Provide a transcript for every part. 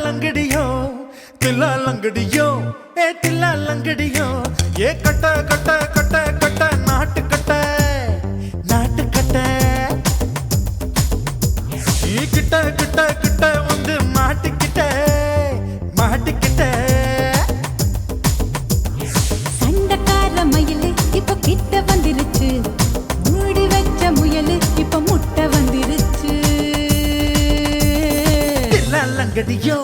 लंगड़ियो तिल्ला लंगड़ियो ए तिल्ला लंगड़ियो ये cut cut cut cut नाट cut ये kit kit kit வந்து மாட்டிக்கிட்ட சண்டக்கார மயிலு இப்ப கிட்ட வந்துருச்சு மூடி வச்ச முயலு இப்ப முட்டை வந்துருச்சு लंगड़ियो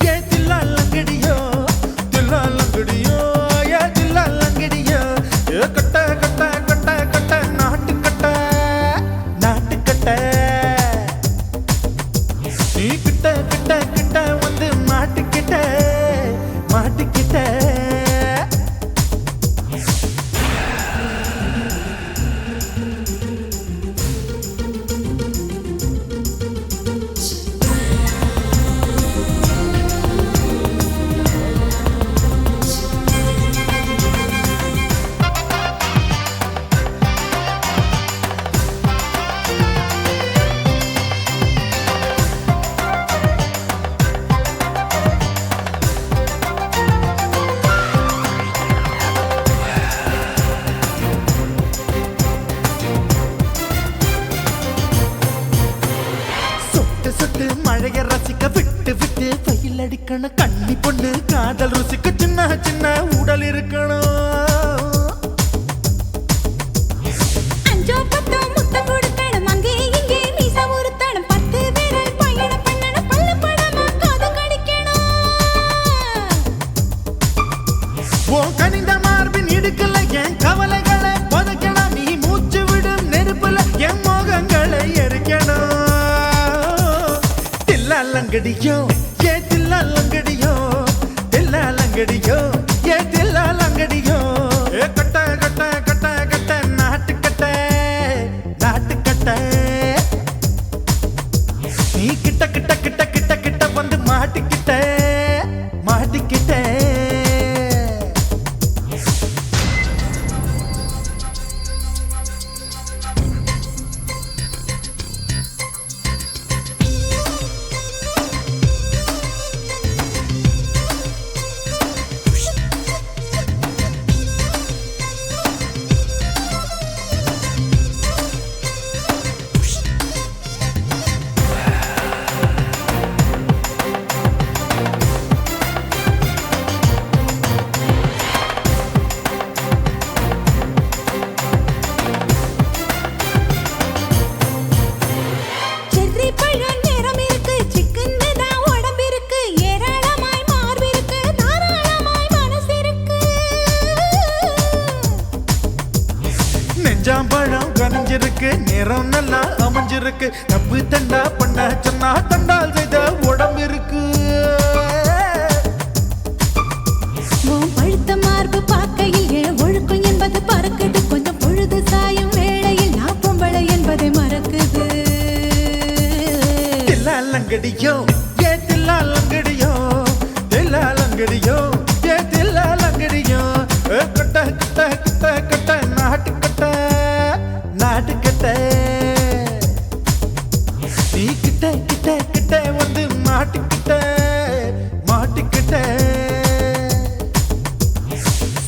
ये तिल्ला लंगड़ियो ये तिल्ला लंगड़ियो ये कट कट कट कट नाट कट நீ கிட்ட கிட்ட கிட்ட வந்து மாட்டிக்கிட்ட மழைய ரசிக்க விட்டு விட்டு வெயில் அடிக்கணும் கண்ணி பொண்ணு காதல் ருசிக்க சின்ன சின்ன உடல் இருக்கணும் அஞ்சோ பத்தோ முத்தம் கொடுக்கணும் அங்கே இங்கே மீச உருத்தணும் 10 விரல் பயணம் பண்ணணும் பல்ல படமா காது கடிக்கணும் ஓ கனிந்த மார்பின் இடுக்கல என் கவலைகளை பதக்கணும் நீ மூச்சு விடும் நெருப்புல என் மோகங்களை எரிக்கணும் लंगड़ियो ये तिल्ला लंगड़ियो ये तिल्ला लंगड़ियो ए कट कट कट कट नाट कट நீ கிட்ட கிட்ட கிட்ட கிட்ட கிட்ட வந்து மாட்டிக்கிட்ட நெஞ்சாம்பழம் கனிஞ்சிருக்கு நேரம் நல்லா அமைஞ்சிருக்கு தப்பு தண்டா பண்ண சொன்னா தண்டால் செய்த உடம்பு இருக்கு பழுத்த மார்பு பார்க்கையில் ஒழுக்கம் என்பது பறக்குது கொஞ்சம் பொழுது சாயும் வேளையில் நான் பொம்பளை என்பதை மறக்குது தில்லா லங்கடியோ ஏ தில்லா லங்கடியோ ஏ தில்லா லங்கடியோ கட்ட கட்ட கட்ட கட்ட நாட்டுக்கட்ட நீ கிட்ட கிட்ட கிட்ட வந்து மாட்டிக்கிட்ட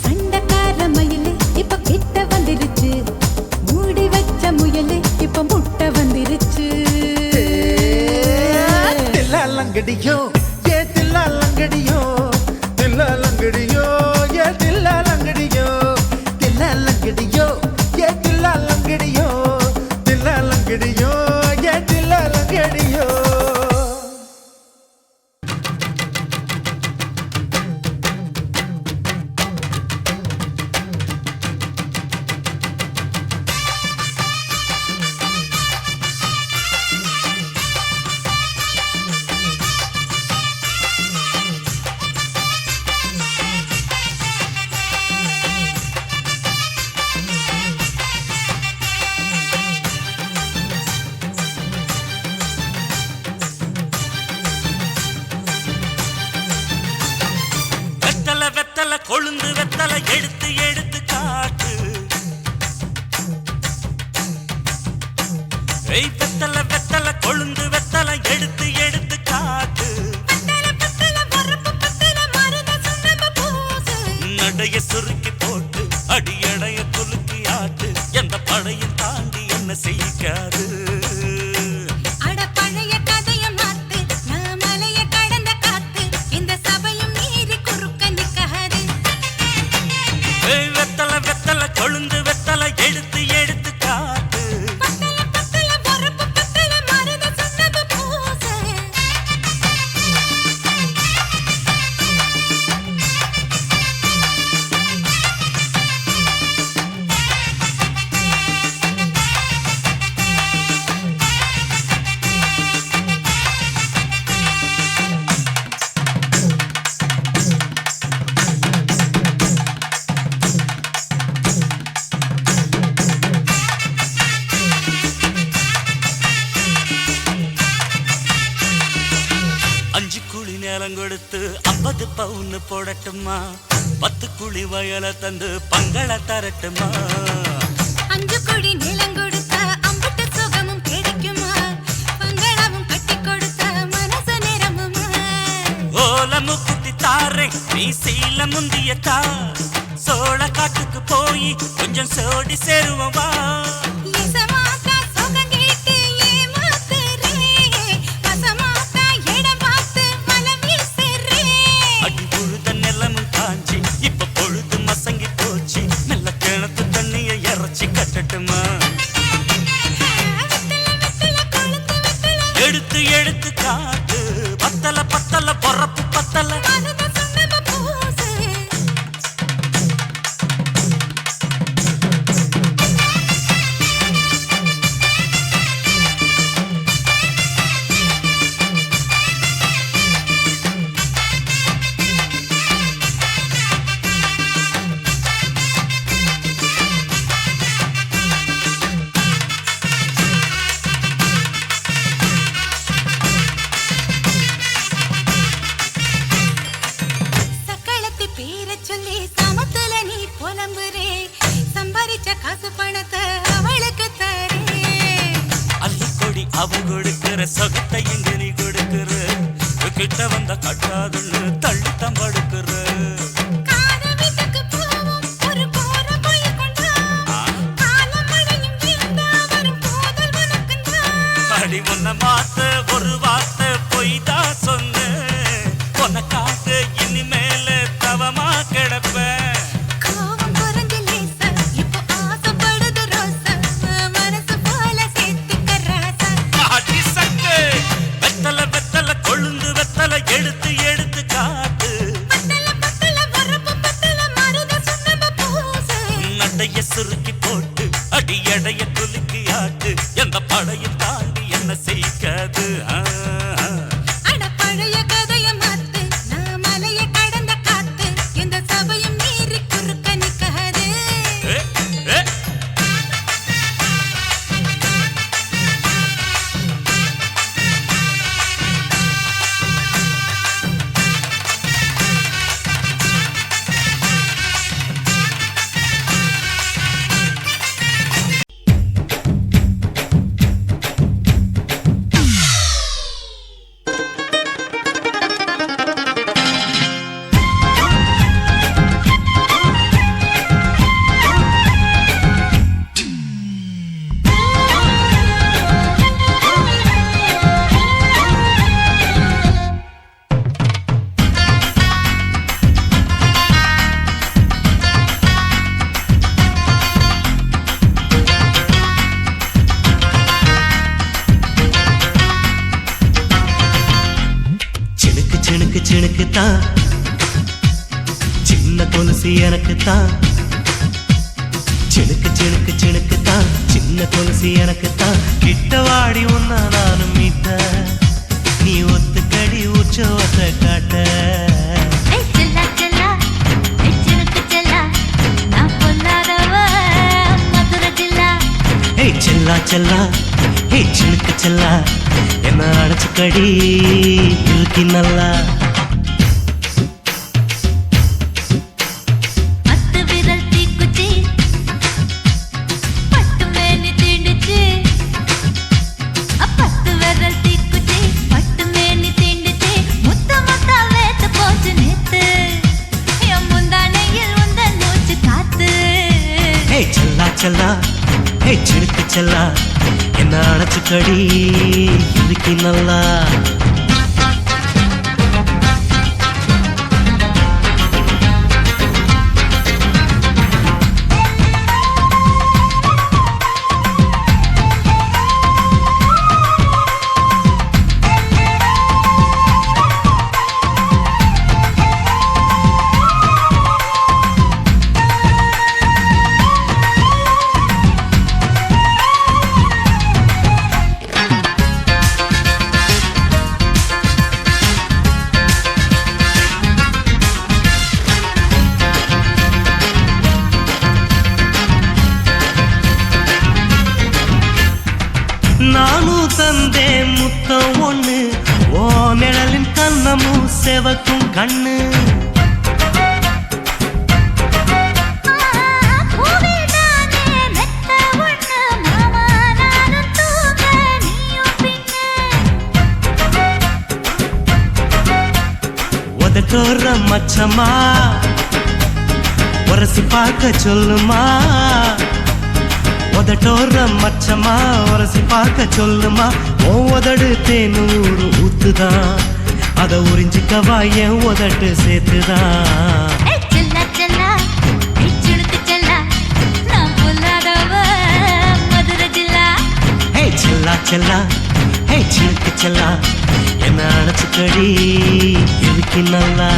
சண்டக்கார மயிலு இப்ப கிட்ட வந்துருச்சு மூடி வச்ச முயலு இப்ப முட்டை வந்துருச்சு தில்லா லங்கடியோ ஏ தில்லா லங்கடியோ ஏ தில்லா லங்கடியோ ये तिल्ला लंगड़ियो ये तिल्ला लंगड़ियो வெத்தல கொழுந்து வெத்தல எடுத்து எடுத்து காட்டு ஏய் வெத்தல வெத்தல கொழுந்து வெத்தல எடுத்து எடுத்து காட்டு நடைய சுருக்கி போட்டு அடியடைய குலுக்கி ஆட்டு எந்த படையும் தாண்டி என்ன செய்யாது வெத்தல வெத்தல கொழுந்து வெத்தல எடுத்து எடுத்து காட்டு அஞ்சு குழி நேரம் கொடுத்து 50 பவுன் போடட்டுமா 10 குழி வயல தந்து பங்கள தரட்டுமா அஞ்சு கோடி நிலம் கொடுத்தா அம்புட்டு சுகமும் கிடைக்குமா பங்களாவும் கட்டி கொடுத்தா மனசு நிரம்புமா ஓல முக்குத்தி தாரே நீ சீல முந்தியத்தா சோழ காட்டுக்கு போய் கொஞ்சம் சோடி சேருவோம் வா இசமாத்தா சுகம் கேட்டு ஏமாத்துறே வசமாத்தா இடம் பார்த்து வலம் வீசுறே அடி பொழுத நிலமும் காஞ்சி இப்ப பொழுது மசங்கி போச்சு நல்ல கிணத்து தண்ணிய இறச்சி கட்டட்டுமா எடுத்து எடுத்து காட்டு பத்தல பத்தல பொறப்பு பத்தல சக்களத்தி பேரை சொல்லி சமத்துல நீ புலம்புறே சம்பாதிச்ச காசு பணத்தை அவளுக்கு தரே அள்ளிக்கொடி அவ கொடுக்கிற சொகத்தை எங்க நீ கொடுக்கிற கிட்ட வந்த கட்டாதுன்னு தள்ளித்தான் படுக்கிற காத வீட்டுக்கு போவோம் ஒரு போற போய் கொண்டா காலமழையும் வீழ்ந்தா வரும் போதல் உனக்குண்டா அடி உன்ன மாத்த ஒரு வார்த்தை பொய் தான் சொன்ன உனக்காக இனிமேல தவமா கிடப்பேன் கோவம் குறைஞ்சு லேசா இப்போ ஆசைப்படுது ரோசா மனசு போல சேர்த்துக்க ராசா அடி சக்கு வெத்தல வெத்தல கொழுந்து வெத்தல எடுத்து எடுத்து காட்டு பத்தல பத்தல வரப்பு பத்தல மருத சுண்ணாம்பு பூசு நடைய சுருக்கி போட்டு அடி எடைய குலுக்கி ஆட்டு எந்த படையும் தாண்டி என்ன செய்யாது அட பழைய கதைய மாத்து நான் மலைய கடந்த காத்து எந்த சபையும் மீறி குறுக்க நிக்காது ஏ, ஏ. சிணுக்கு தான் சின்ன கொலுசு எனக்கு தான் சிணுக்கு சிணுக்கு சிணுக்கு தான் சின்ன கொலுசு எனக்கு தான் கிட்ட வாடி உன்னா நானும் மீட்ட நீ ஒத்துக்கடி உற்சவத்தை காட்ட செல்லா செல்லா ஹே சிலுக்கு செல்லா என்ன அடைச்சுக்கடி அணைச்சுக்கடி இதுக்கு நல்லா. நானும் தந்தேன் முத்தம் ஒண்ணு, ஓ நிழலின் கண்ணமும் செவக்கும் கண்ணு. உதட்டோர மச்சமா உரசி பார்க்க சொல்லுமா, உதட்டோர மச்சமா உரசி பார்க்க சொல்லுமா. உதடு தேனூறு ஊத்துதான், அத உறிஞ்சிக்கவா என் உதட்டு சேர்த்துதான். செல்லா செல்லா ஹே சிலுக்கு செல்லா, என்ன அணைச்சுக்கடி இதுக்கு நல்லா.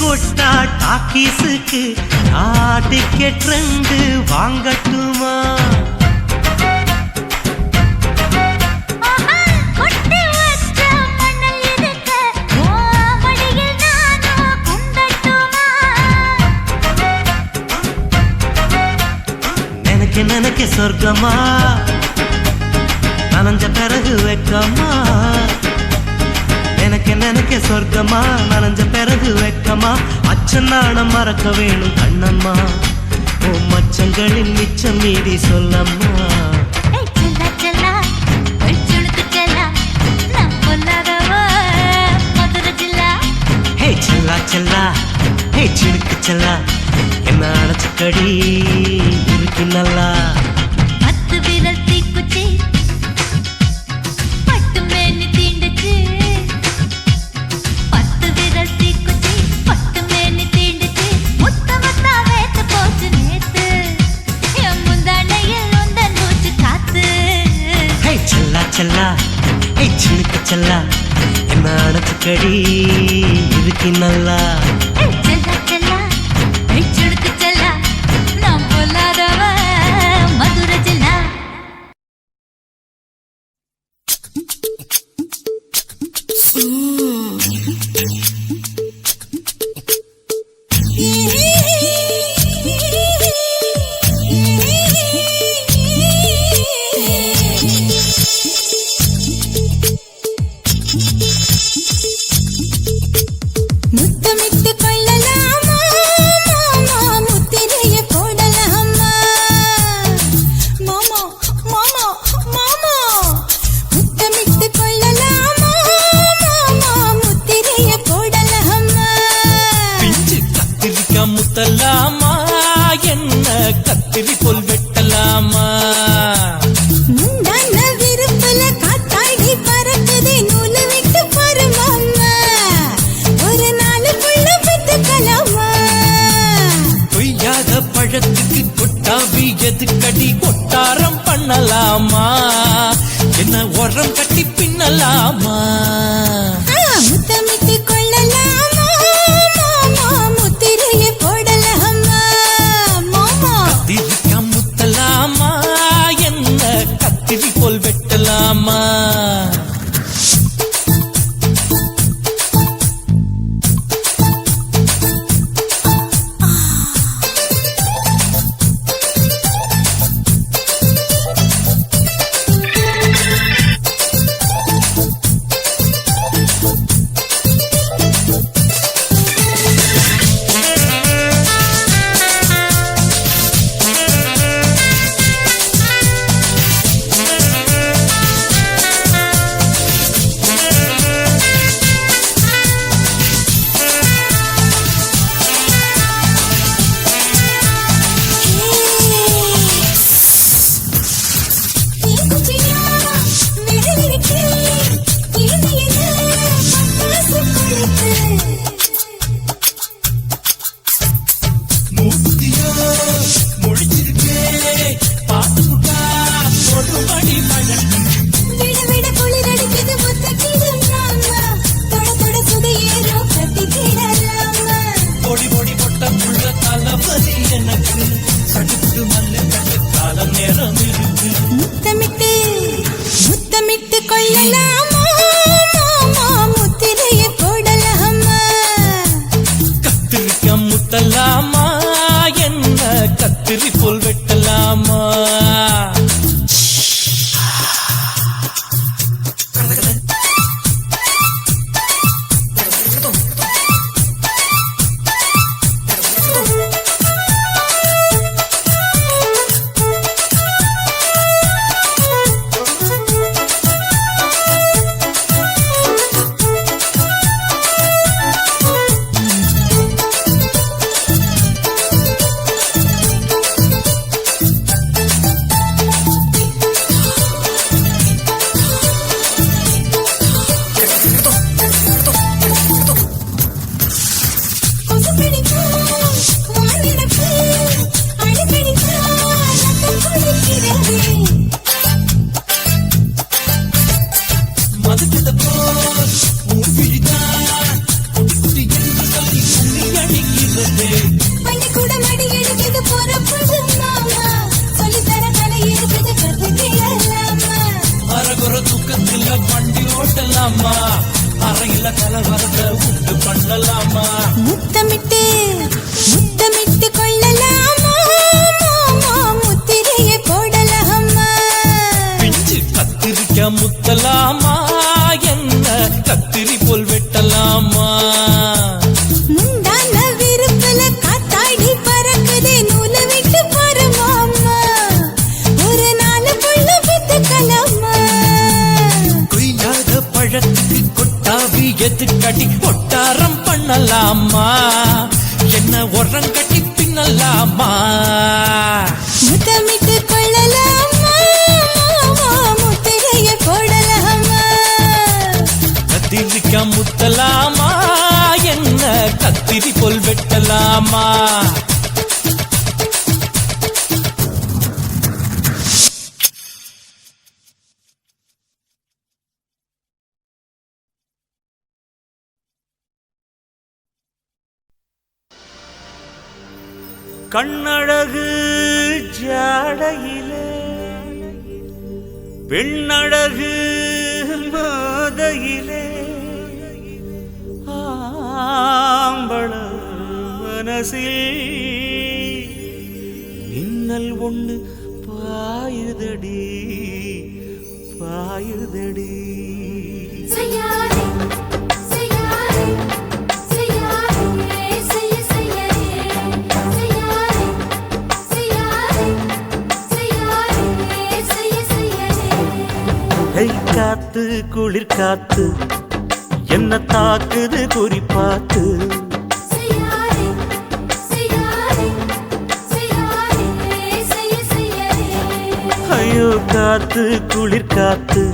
கொட்டா டாக்கீஸுக்கு டிக்கெட் 2 வாங்கட்டுமா? நினைக்க நினைக்க சொர்க்கமா, நனைஞ்ச பிறகு வெக்கமா. எனக்கு நினைக்க சொர்க்கமா, நனைஞ்ச பிறகு வெக்கமா. அச்சநாணம் மறக்க வேணும் கண்ணம்மா, ஓ மச்சங்களின் மிச்சம் மீறி சொல்லம்மா. ஹே செல்லா செல்லா ஹே சிலுக்கு செல்லா, என்ன அணைச்சுக்கடி இதுக்கு நல்லா. செல்லா ஹே சிலுக்கு செல்லா, என்ன அணைச்சுக்கடி இதுக்கு நல்லா. முத்தலாமா என்ன கத்திரி போல் வெட்டலாமா? முந்தான விருப்பல காத்தாடி பறக்குதே நூலு விட்டு பருமாமா, ஒரு நாளுக்குள்ள பெற்றுக்கலாமா? கொய்யாத பழத்துக்கு கொட்டாவி எதுக்கடி கொட்டாரம் பண்ணலாமா? என்ன உரம் கட்டி பின்னலாமா? முத்தமிட்டு கொள்ளலாமா மாமா, முத்திரைய போடலாமா மாமா? கத்திரிக்கா முத்தலாமா என்ன கத்திரி போல் வெட்டலாமா? பதுக்குத போல் உன் விழிதான் குட்டி குட்டி என்று சொல்லி உன்னை அடிக்கிறதே. பள்ளிக்கூடம் அடி எடுக்குது போறப்பது மாமா சொல்லித்தர கலை இருக்குது கத்துக்கலாமா. அரகுற தூக்கத்தில் வண்டி ஓட்டலாமா, அறையில கலவரத்தை உண்டு பண்ணலாமா. முத்தமிட்டு முத்தமிட்டு கொள்ளலாமா மாமா முத்திரையை போடலாமா. பிஞ்சு கத்திரிக்க முத்தலாமா, என்ன கத்திரி போல் வெட்டலாமா. முந்தான விருப்பல காத்தாடி பறக்குதே நூலை விட்டு பாரு மாமா ஒரு நாள் புள்ள வித்துக்கலாமா. கொய்யாத பழத்துக்கு கொட்டாவி எதுக்கடி ஒட்டாரம் பண்ணலாமா, என்ன உரம் கட்டி பின்னலாமா. முத்தமிட்டு கொள்ளலாமா மாமா முத்திரையை போடலாமா. கத்திரிக்க முத்தலாமா, என்ன கத்திரி போல் வெட்டலாமா. கண்ணழகு ஜாடையிலே பெண்ணழகு மாதையிலே ஆம்பள மனசில் மின்னல் ஒண்ணு பாயுதடி பாயுதடி. செய்யாதே செய்யாதே செய்யாதே செய்ய செய்யாதே செய்யாதே செய்யாதே செய்யாதே செய்ய செய்யாதே. கை காத்து குளிர் காத்து என்ன தாக்குது குறிப்பாத்து. செய்யாதே செய்யாதே செய்யாதே செய்ய செய்யாதே. ஐயோ காத்து குளிர் காத்து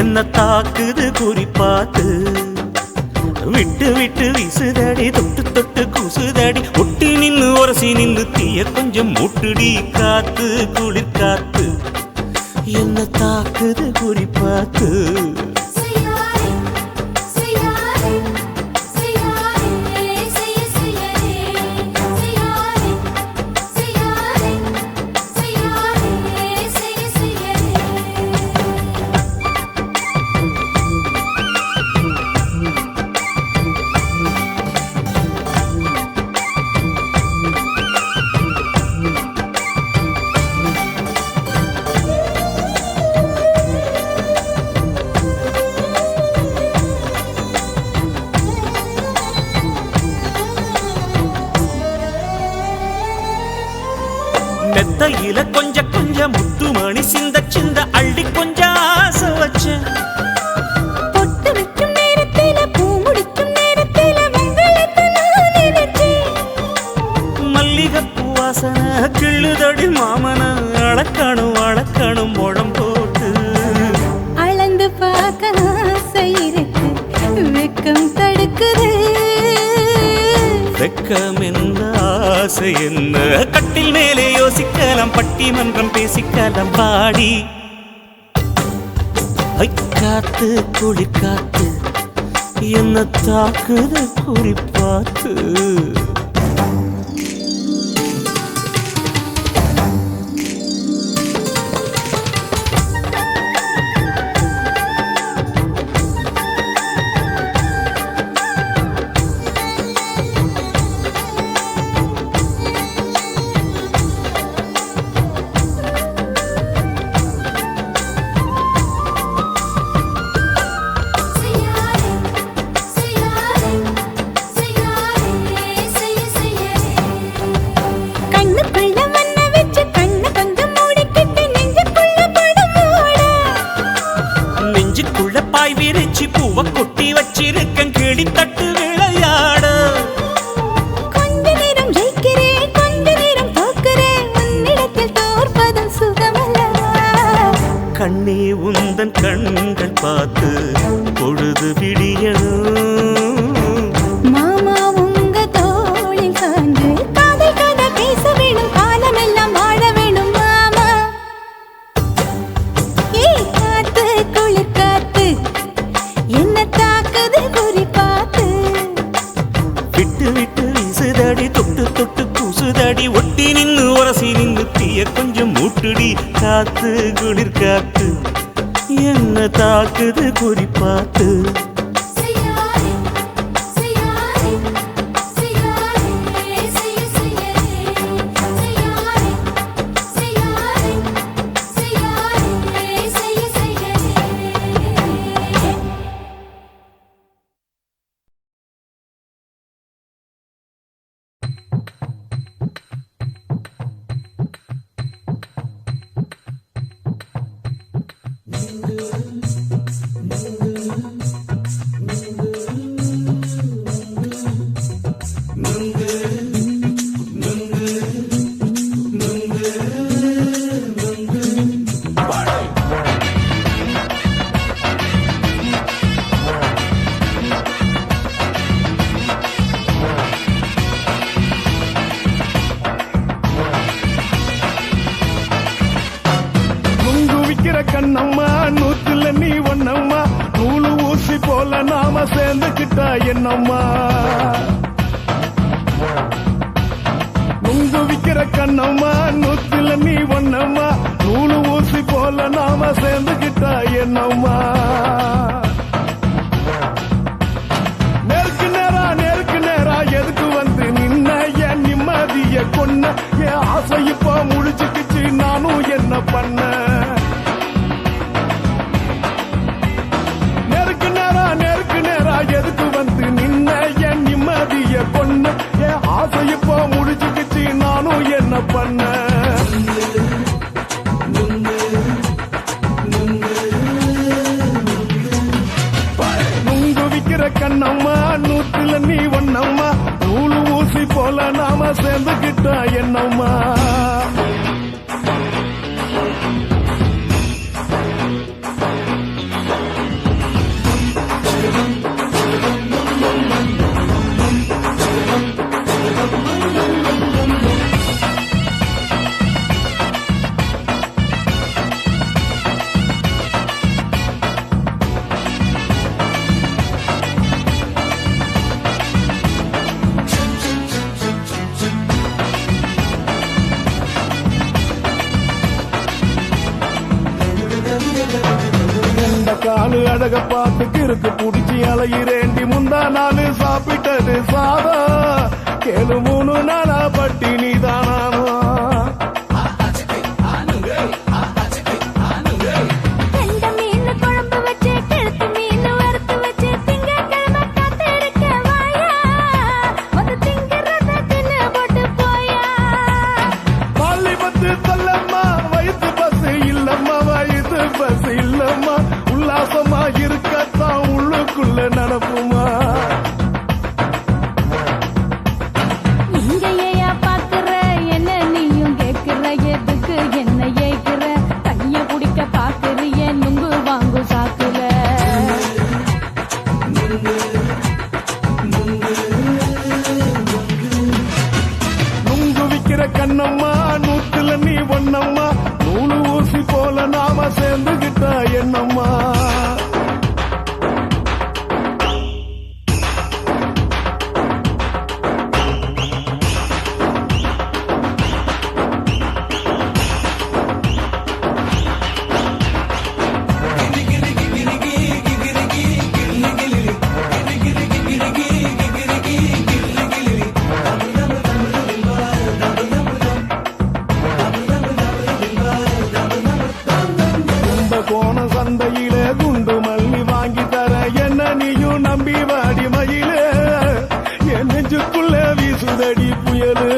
என்ன தாக்குது குறிப்பாத்து. விட்டு விட்டு வீசுதடி தொட்டு தொட்டு கூசுதடி ஒட்டி நின்னு உரசி நின்னு தீய கொஞ்சம் முட்டுடி. காத்து குளிர் காத்து என்ன தாக்குது குறிப்பாத்து. செய்யாதே செய்யாதே செய்யாதே செய்ய செய்யாதே செய்யாதே செய்யாதே செய்யாதே செய்ய செய்யாதே. மெத்தையில கொஞ்ச கொஞ்ச முத்துமணி சிந்த சிந்த அள்ளி கொஞ்சம் ஆசை வச்சேன். பொட்டு வைக்கும் நேரத்தில பூ முடிக்கும் நேரத்தில மங்களத்தை நான் நினைச்சேன். மல்லிகைப்பூ வாசனை கிள்ளுதடி மாமன அளக்கணும் அளக்கணும் முழம் போட்டு. அளந்து பார்க்க ஆசை இருக்கு வெக்கம் தடுக்குது. வெக்கம் என்ன ஆசை என்ன கட்டில் மேலே யோசிக்கலாம் பட்டிமன்றம் பேசிக்கலாம் பாடி. ஐ காத்து குளிர் காத்து என்ன தாக்குது குறிப்பாத்து. பாய் விரிச்சு பூவ கொட்டி வச்சிருக்கன் கிளி தட்டு விளையாட. கொஞ்ச நேரம் ஜெயிக்கிறேன் கொஞ்ச நேரம் தோக்கிறேன் உன்னிடத்தில் தோற்பதும் சுகமல்லவா. கண்ணே உந்தன் கண்கள் பார்த்து பொழுது விடியணும். மாமா உங்க தோளில் சார்ந்து காதல் கதை பேச வேணும் காலமெல்லாம் வாழ வேணும் மாமா. ஏ காத்து குளிர் காத்து காத்து குளிர் காத்து என்ன தாக்குது குறிப்பாத்து செய்யாரே செய்யாரே செய்யாரே செய்ய செய்யாரே செய்யாரே செய்யாரே செய்யாரே செய்ய செய்யாரே கண்ணம்மா நூத்துல நீ ஒன்னம்மா நூலு ஊசி போல நாம சேர்ந்துக்கிட்டா என்னம்மா நுங்கு விக்கிற கண்ணம்மா நூத்துல நீ ஒன்னம்மா நூலு ஊசி போல நாம சேர்ந்துக்கிட்டா என்னம்மா நேருக்கு நேரா எதுக்கு வந்து நின்ன என் நிம்மதிய கொன்ன என் ஆசை இப்ப முழிச்சுக்கிச்சு நானும் என்ன பண்ண எதுக்கு வந்து நின்ன என் நிம்மதிய கொன்ன என் ஆசை இப்போ முடிச்சுக்கிச்சு நானும் என்ன பண்ண நுங்கு விக்கிற கண்ணம்மா நூத்துல நீ ஒன்னம்மா நூலு ஊசி போல நாம சேர்ந்துக்கிட்டா என்னம்மா காலு அழக பார்த்து கிறுக்கு புடிச்சி அலையிறேண்டி முந்தா நாலு சாப்பிட்டது சாதா கேளு 3 நாளா பட்டினி தானானோ இருக்கத்தான் உள்ளுக்குள்ள நடப்புமா இங்கேயா பாக்குற என்ன நீயும் கேக்குற எதுக்கு என்ன ஏக்குற கைய குடிக்க பாக்குறிய நுங்கு வாங்கு சாக்குற நுங்கு விக்கிற கண்ணம்மா நூத்துல நீ ஒன்னம்மா நூலு ஊசி போல நாம சேர்ந்துகிட்டா என்னம்மா சந்தையிலே குண்டு மல்லி வாங்கி தர என்ன நீயும் நம்பி வாடி மயிலே என் நெஞ்சுக்குள்ள வீசுதடி புயலு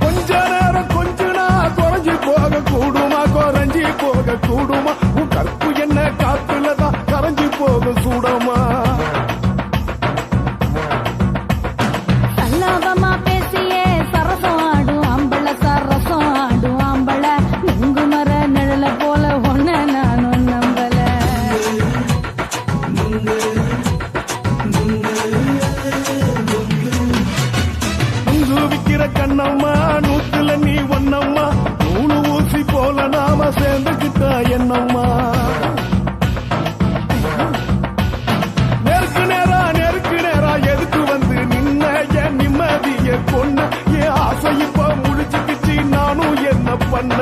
கொஞ்ச நேரம் கொஞ்ச நாள் குறைஞ்சி போக கூடுமா குறைஞ்சி போக கூடுமா கற்பு என்ன காத்துலதான் கரைஞ்சி போக சூடமா சல்லாபமா பேசியே சரசம் ஆடும் ஆம்பள சரசம் ஆடும் ஆம்பள நுங்கு மர நிழல போல ஒன்ன நானும் நம்பல நுங்கு விக்கிற கண்ணம்மா நூத்துல நீ ஒன்னம்மா நூலு ஊசி போல நாம சேர்ந்துக்கிட்டா என்னம்மா நெருக்கு நேரா எதுக்கு வந்து நின்ன என் நிம்மதிய கொன்ன என் ஆசை இப்ப முடிச்சுக்கிச்சு நானும் என்ன பண்ண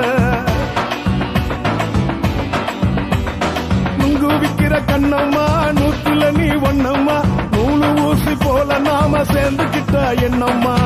நுங்கு விக்கிற கண்ணம்மா நூத்துல நீ ஒண்ணம்மா நூலு ஊசி போல நாம சேர்ந்துக்கிட்டா என்னம்மா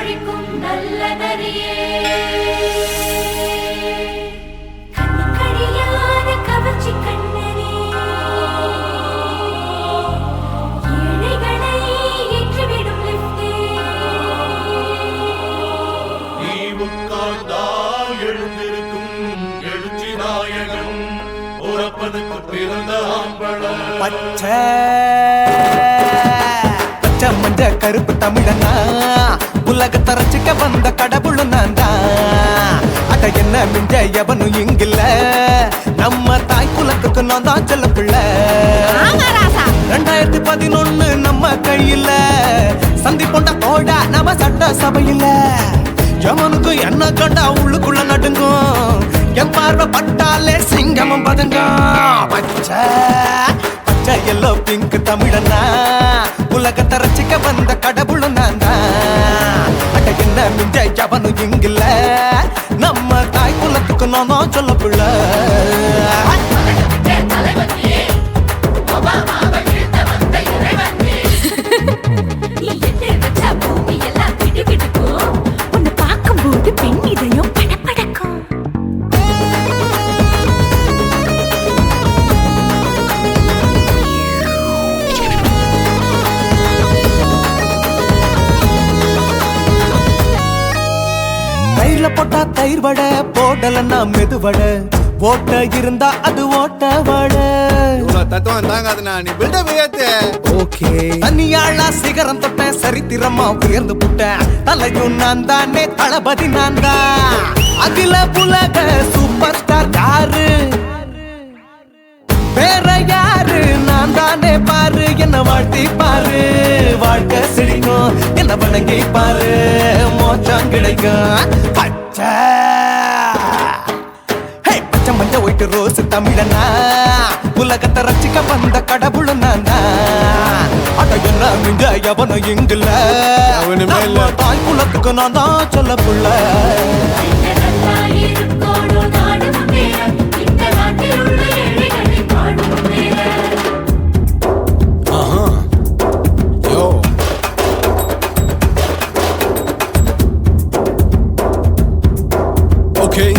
பொழிக்கும் நல்ல நரியே கண்ணுக்கடியான கவர்ச்சி கண்ணனே ஏழைகளை ஏற்றிவிடும் லிப்டே நீ உட்கார்ந்தால் எழுந்திருக்கும் எழுச்சி நாயகன் உறப்பதுக்கு பிறந்த ஆம்பள பச்சை பச்சை மஞ்ச கருப்பு தமிழனா உலகத்தை ரசிக்க வந்த கடவுள் நான் தான் அட என்ன மிஞ்ச எவனும் இங்கில்ல நம்ம தாய் குலத்துக்கு நான் தான் செல்ல பிள்ளை 2011 நம்ம கையில சந்தி போண்ட தோட நம்ம சட்ட சபையில எவனுக்கு என்ன கண்டா உள்ளுக்குள்ள நடுங்கும் என் பார்வை பட்டாலே சிங்கமும் பதுங்கும் பச்சை பச்சை எல்லோ பிங்க் தமிழனா உலகத்தை ரசிக்க வந்த கடவுள் நான் தான் அட என்ன மிஞ்ச எவனும் இங்கில்ல நம்ம தாய் குலத்துக்கு நான் தான் சொல்ல பிள்ளை நீ எட்டு வச்சா பூமி எல்லாம் கிடுகிடுக்கும் உன்னை பார்க்கும்போது பெண் இதயம் படபடக்கும் தயிர்ல போட்டா தயிர் வடை போடலன்னா மெதுவடை ஓட்ட இருந்தா அது ஓட்ட வடை தத்துவம் தாங்காதுண்ணா நீ பில்டப் ஏத்து ஓகே தனியாளா சிகரம் தொட்டேன் சரித்திரமா உயர்ந்து புட்டேன் தலையும் நான் தானே தளபதி நான் தான் அகில புலக சூப்பர் ஸ்டார் யாரு வேற யாரு நான் தானே பாரு என்ன வாழ்த்தி பாரு வாழ்க்கை சிரிக்கும் என்ன வணங்கி பாரு மோச்சம் கிடைக்கும் பச்சை பச்சை மஞ்ச ஒயிட்டு ரோஸ் தமிழனா உலகத்தை ரசிக்க வந்த கடவுள் நான் தான் அட என்ன மிஞ்ச எவனும் இங்கில்ல அவனுமே இல்ல. நம்ம தாய் குலத்துக்கு நான் தான் சொல்ல புள்ள நல்லா இருக்கோடும் நாடும் வேற இந்த நாட்டில் உள்ள ஏழைகளை பாடும் வேற யோ Okay.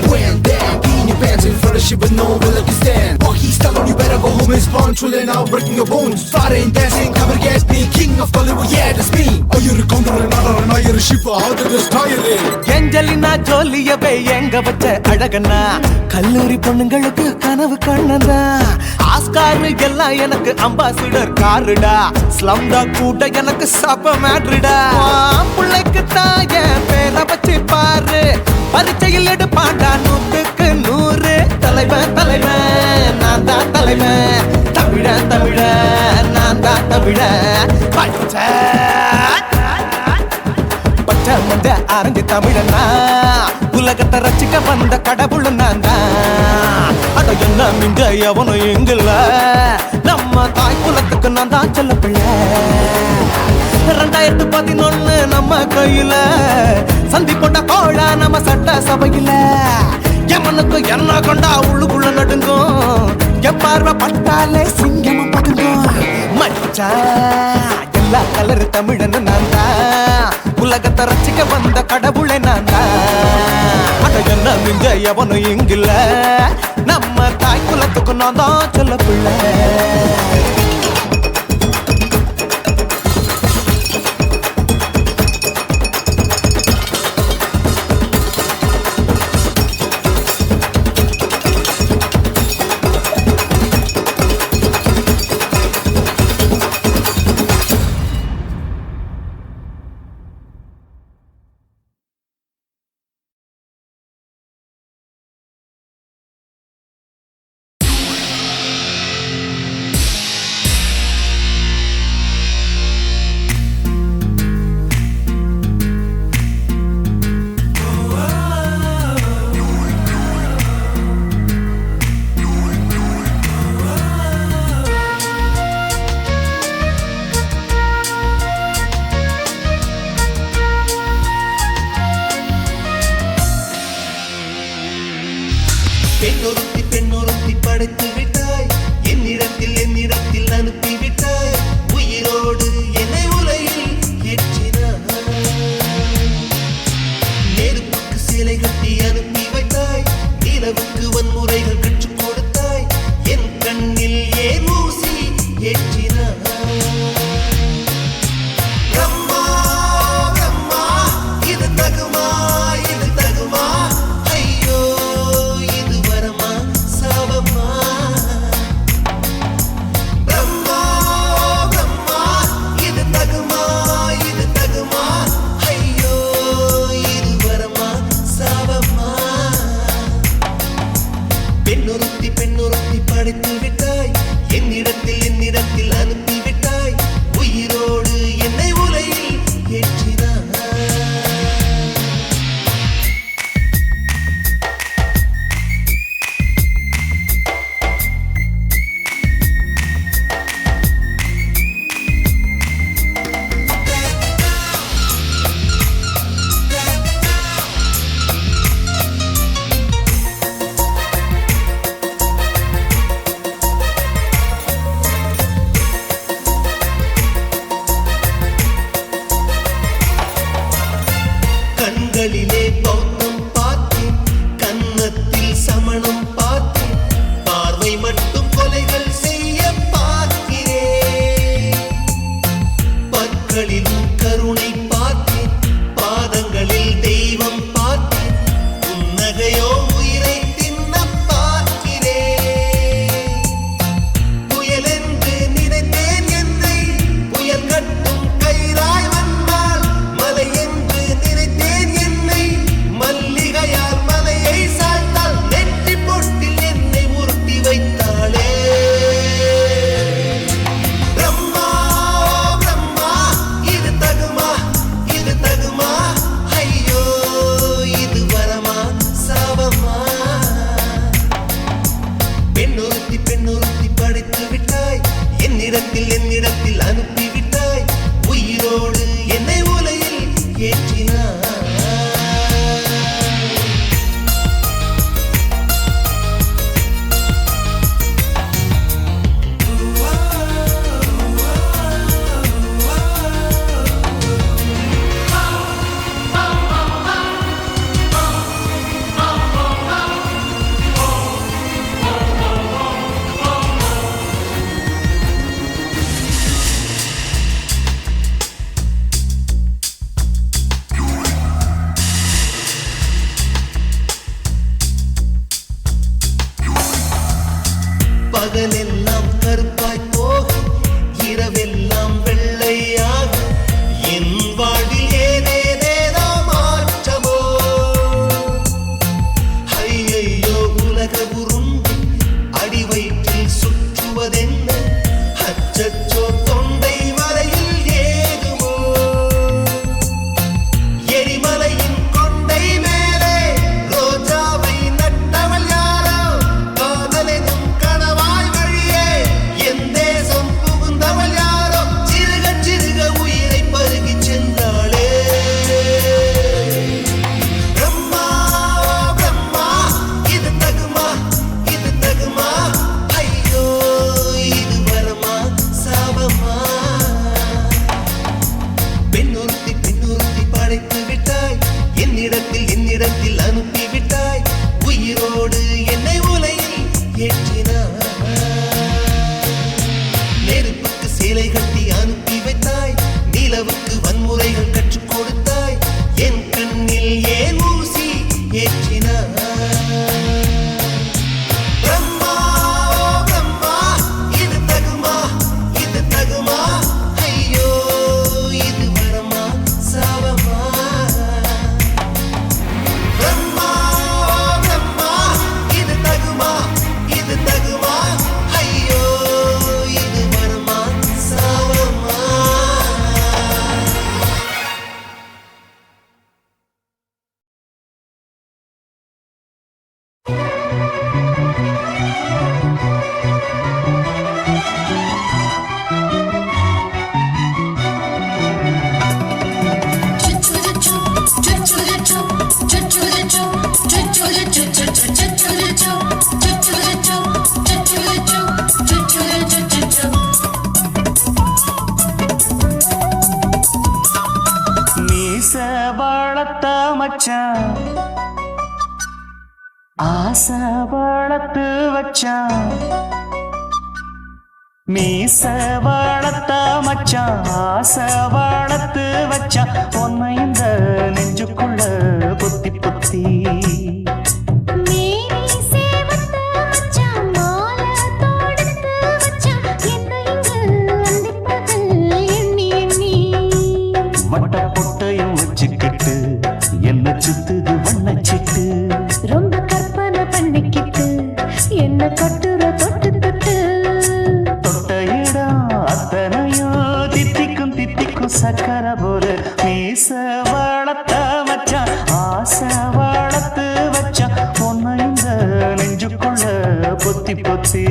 When that in your pants in front of shit, but no one will let you stand. Walkie style on you better go home and spawn. Chillin' out, breaking your bones. Fighting, dancing, cover gas, me king of Bollywood, yeah, that's me. Oh, you're a condor and not you're a shipper. How did this tire in? Angelina ஜோலியவே எங்க வச்ச அழகனா கல்லூரி பொண்ணுங்களுக்கு கனவு கண்ணனா Oscar எல்லாம் எனக்கு ambassador காருடா ஸ்லம்டா கூட எனக்கு சப்ப மேட்ருடா பிள்ளைக்கு தான் என் பேரை வச்சு பாரு பரீட்சையில் எடுப்பாண்டா 100க்கு 100 தலைவன் தலைவன் நான் தான் தலைவன் தமிழன் தமிழன் நான் தான் தமிழன் பச்சை பச்சை மஞ்ச ஆரஞ்சு தமிழனா உலகத்தை ரசிக்க வந்த கடவுள் நான் தான் அட என்ன மிஞ்ச எவனும் எங்கில்ல நம்ம தாய் குலத்துக்கு நான் தான் சொல்ல பிள்ளை 2011 நம்ம கையில சந்தி போட்ட கோழ நம்ம சட்ட சபையில எவனுக்கு என்ன கொண்டா உள்ளுக்குள்ள நடுங்கும் என் பார்வை பட்டாலே சிங்கமும் பதுங்கும் மச்சான் எல்லா கலர் தமிழன் நான் தான் உலகத்தை ரசிக்க வந்த கடவுளை நான் தான் அட என்ன மிஞ்ச எவனும் இங்கில்ல நம்ம தாய் குலத்துக்கு நான் தான் சொல்ல பிள்ளை கண்ணில் ஏன் ஊசி ஏற்றினார் பிரம்மா பிரம்மா இது தகுமா இது தகுமா ஐயோ இது வரமா சாபமா பிரம்மா பிரம்மா இது தகுமா இது தகுமா ஐயோ இது வரமா சாபமா பெண்ணுறுத்தி படைத்து விட்டாய் என்னிடத்தில் அனுப்பி விட்டாய் உயிரோடு என்னை உலையில் ஏற்றினாய் கண்களிலே பௌத்தம் பார்த்தேன் கன்னத்தில் சமணம் பார்த்தேன் பார்வை மட்டும் கொலைகள் செய்ய பார்க்கிறேன் பற்களிலும் கருணை பார்த்தேன் பாதங்களில் தெய்வம் பார்த்தேன் புன்னகையோ உயிரை தின்ன பார்க்கிறேன் புயலென்று நினைத்தேன் என்னை புயல் கட்டும் கயிறாய் வந்தால் மலை என்று நினைத்தேன் என்னை மல்லிகையால் மலையை சாய்த்தால் நெற்றி பொட்டில் என்னை உருட்டி வைத்தாளே பிரம்மா பிரம்மா இது தகுமா இது தகுமா ஐயோ இது வரமா சாபமா பெண்ணுறுத்தி படைத்து விட்டாய் என்னிடத்தில் அனுப்பி விட்டாய் உயிரோடு என்னை உலையில் ஏற்றினாய் பகலெல்லாம் கருப்பாய் போக இரவெல்லாம் வெள்ளையாக என் வாழ்வில் ஏதேதேதோ மாற்றமோ ஐயையோ உலக உருண்டு அடி வயிற்றில் சுற்றுவதென்ன அச்சச்சோ தொண்டை வரையில் ஏகுமோ எரிமலையின் கொண்டை மேலே ரோஜாவை நட்டவள் யாரோ காதலெனும் கணவாய் வழியே என் தேசம் புகுந்தவள் யாரோ சிறுக சிறுக உயிரை பருகி சென்றாளே பிரம்மா பிரம்மா இது தகுமா இது தகுமா ஐயோ இது வரமா சாபமா பெண்ணுறுத்தி படைத்து விட்டாய் என்னிடத்தில் அனுப்பி விட்டாய் உயிரோடு என்னை உலையில் ஏற்றினாய் நெருப்புக்கு சேலை கட்டி அனுப்பி வைத்தாய் நிலவுக்கு வன்முறைகள் கற்றுக் கொடுத்தாய் என் கண்ணில் ஏன் ஊசி ஏற்றினாய் பிரம்மா பிரம்மா இது தகுமா இது தகுமா ஐயோ இது வரமா சாபமா பிரம்மா பிரம்மா இது தகுமா இது தகுமா ஐயோ இது வரமா சாபமா மீச வளர்த்த மச்சான் ஆசை வளர்த்து வச்சான் மீச வளர்த்த மச்சான் ஆசை வளர்த்து வச்சான் உன்னை இந்த நெஞ்சுக்குள்ள பொத்தி பொத்தி வட்ட பொட்டையும் வச்சுக்கிட்டு என்ன சுத்துது வண்ணச்சிட்டு ரொம்ப கற்பனை பண்ணிக்கிட்டு என்ன கட்டுற தொட்டு தொட்டு தொட்ட இடம் அத்தனையும் தித்திக்கும் தித்திக்கும் சக்கர போல மீச வளர்த்த மச்சான் ஆசை வளர்த்து வச்சான் உன்னை இந்த நெஞ்சுக்குள்ள பொத்தி பொத்தி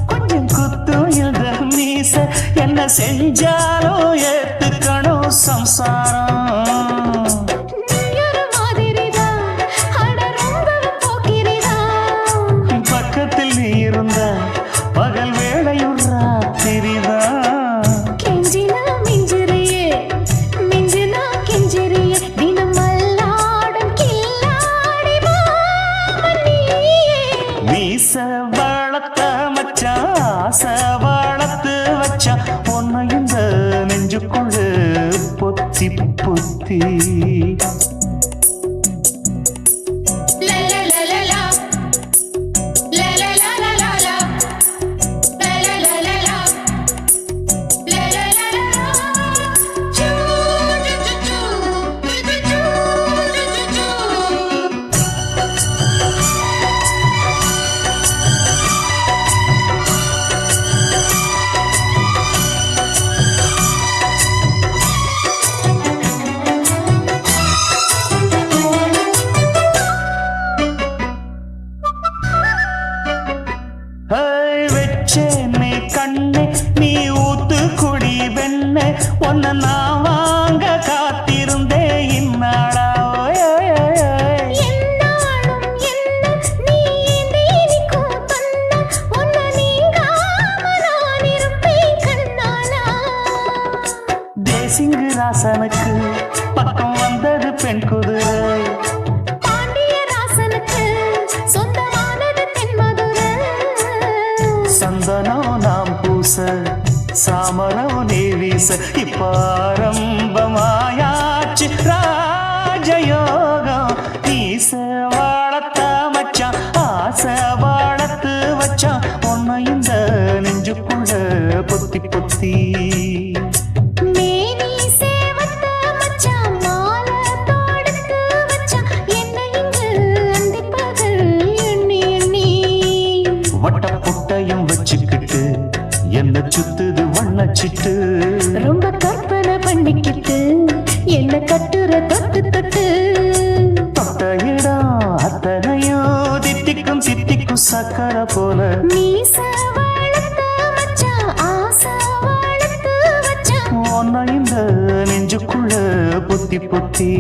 கொஞ்சம் குத்தும் இந்த மீச என்ன செஞ்சாலும் ஏத்துக்கணும் சம்சாரம் பக்கத்தில் நீ இருந்த பகல் வேளையும் ராத்திரிதான் மீச வளர்த்த மச்சான் ஆசை வளர்த்து வச்சான் உன்னை இந்த நெஞ்சுக்குள்ள பொத்தி பொத்தி வெச்சேனே கண்ணே நீ ஊத்து குடி வெண்ணே உன்னை நான் வாங்க காத்திருந்தே இந்நாளா தேசிங்கு ராசனுக்கு பக்கம் வந்தது பெண் குதிரை சந்தனம் நாம் பூச சாமரம் நீ வீச இப்பாரம்பமாயாச்சு ராஜயோகம் நீச வளர்த்த மச்சான் ஆசை வளர்த்து வச்சான் உன்னை இந்த நெஞ்சுக்குள்ள பொத்தி பொத்தி வட்ட பொட்டையும் வச்சுக்கிட்டு என்ன சுத்துது வண்ணச்சிட்டு ரொம்ப கற்பனை பண்ணிக்கிட்டு என்ன கட்டுற தொட்டு தொட்டு தொட்ட இடம் அத்தனையும் தித்திக்கும் தித்திக்கும் சக்கர போல மீச வளர்த்த மச்சான் ஆசை வளர்த்து வச்சான் உன்னை இந்த நெஞ்சுக்குள்ள பொத்தி பொத்தி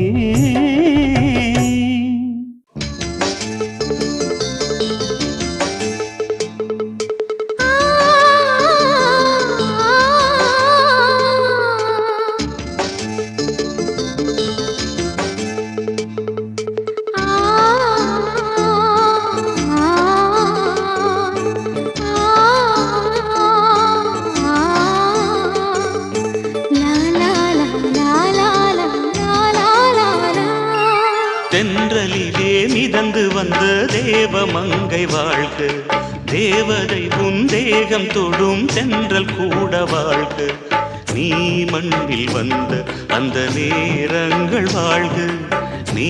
தென்றலிலே மிதந்து வந்த தேவமங்கை வாழ்க தேவதை உன் தேகம் தொடும் தென்றல் கூட வாழ்க. நீ மண்ணில் வந்த அந்த நேரங்கள் வாழ்க. நீ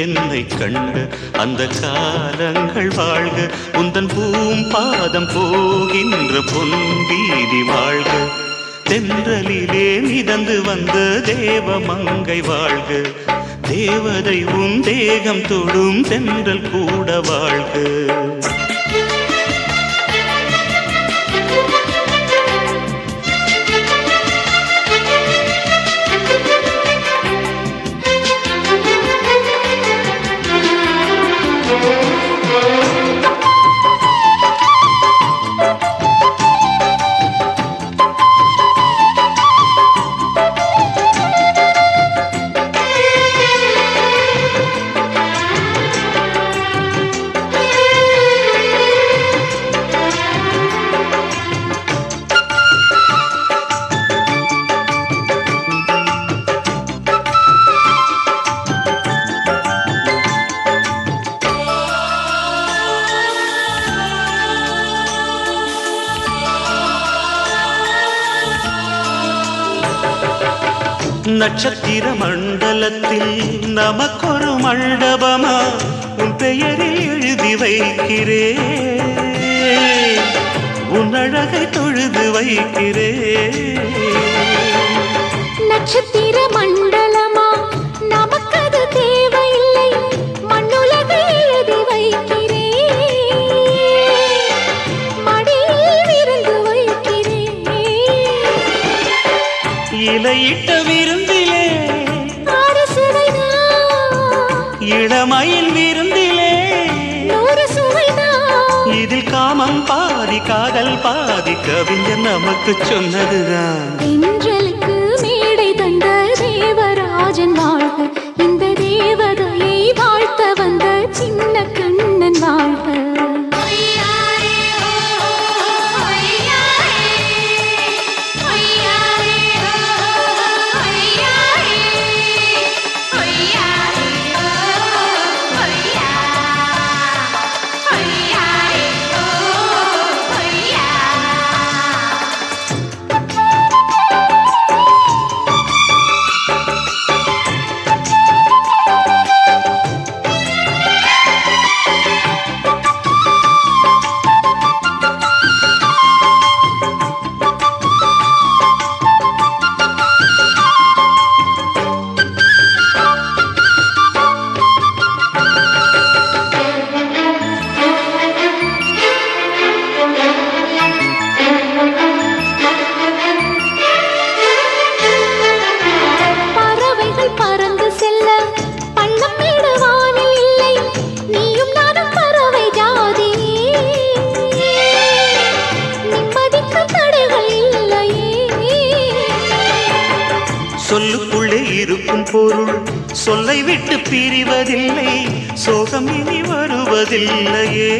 என்னை கண்ட அந்த காலங்கள் வாழ்க. உந்தன் பூம்பாதம் போகின்ற பொன் வீதி வாழ்க. தென்றலிலே மிதந்து வந்த தேவ மங்கை வாழ்க. தேவதை உன் தேகம் தொடும் தென்றல் கூட வாழ்க. நட்சத்திர மண்டலத்தில் நமக்கொரு மண்டபமா உன் பெயரில் எழுதி வைக்கிறேன். உன் அழகை தொழுது வைக்கிறேன். நட்சத்திர மண்டலமா நமக்கது தேவையில்லை. மண்ணுலகை எழுதி வைக்கிறேன். மடியில் விருந்து வைக்கிறேன். இலையிட்ட விருந்திலே இளமயில் விருந்திலே இதில் காமம் பாதி காதல் பாதி கவிஞர் நமக்கு சொன்னதுதான். தென்றலுக்கு மேடை தந்த தேவராஜன் வாழ்க. இந்த தேவதையை வாழ்த்த வந்த சின்ன கண்ணன் வாழ்க. சொல்லுக்குள்ளே இருக்கும் பொருள் சொல்லை விட்டு பிரிவதில்லை. சோகம் இனி வருவதில்லையே.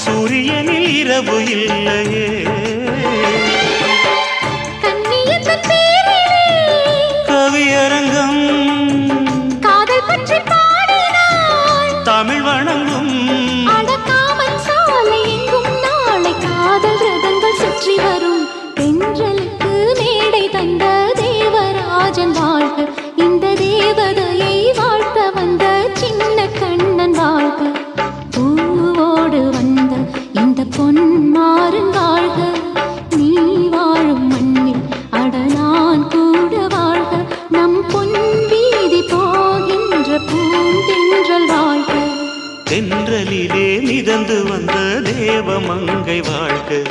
சூரியனில் இரவு இல்லையே. கவியரங்கம் காதல் பற்றி பாடினாள். தமிழ் வணங்கும் அடக்காமன் சாலை எங்கும் நாளை காதல் ரதங்கள் சுற்றி வரும். தென்றலுக்கு மேடை தந்த தேவராஜன் வாழ்க. இந்த தேவதையை வாழ்த்த வந்த சின்ன கண்ணன் வாழ்க. பூவோடு வந்த இந்த பொன்மாறன் வாழ்க. நீ வாழும் மண்ணில் அடலான் கூட வாழ்க. நம் பொன் வீதி போகின்ற பூந்தென்றல் வாழ்க. தென்றலிலே மிதந்து வந்த தேவ மங்கை வாழ்க.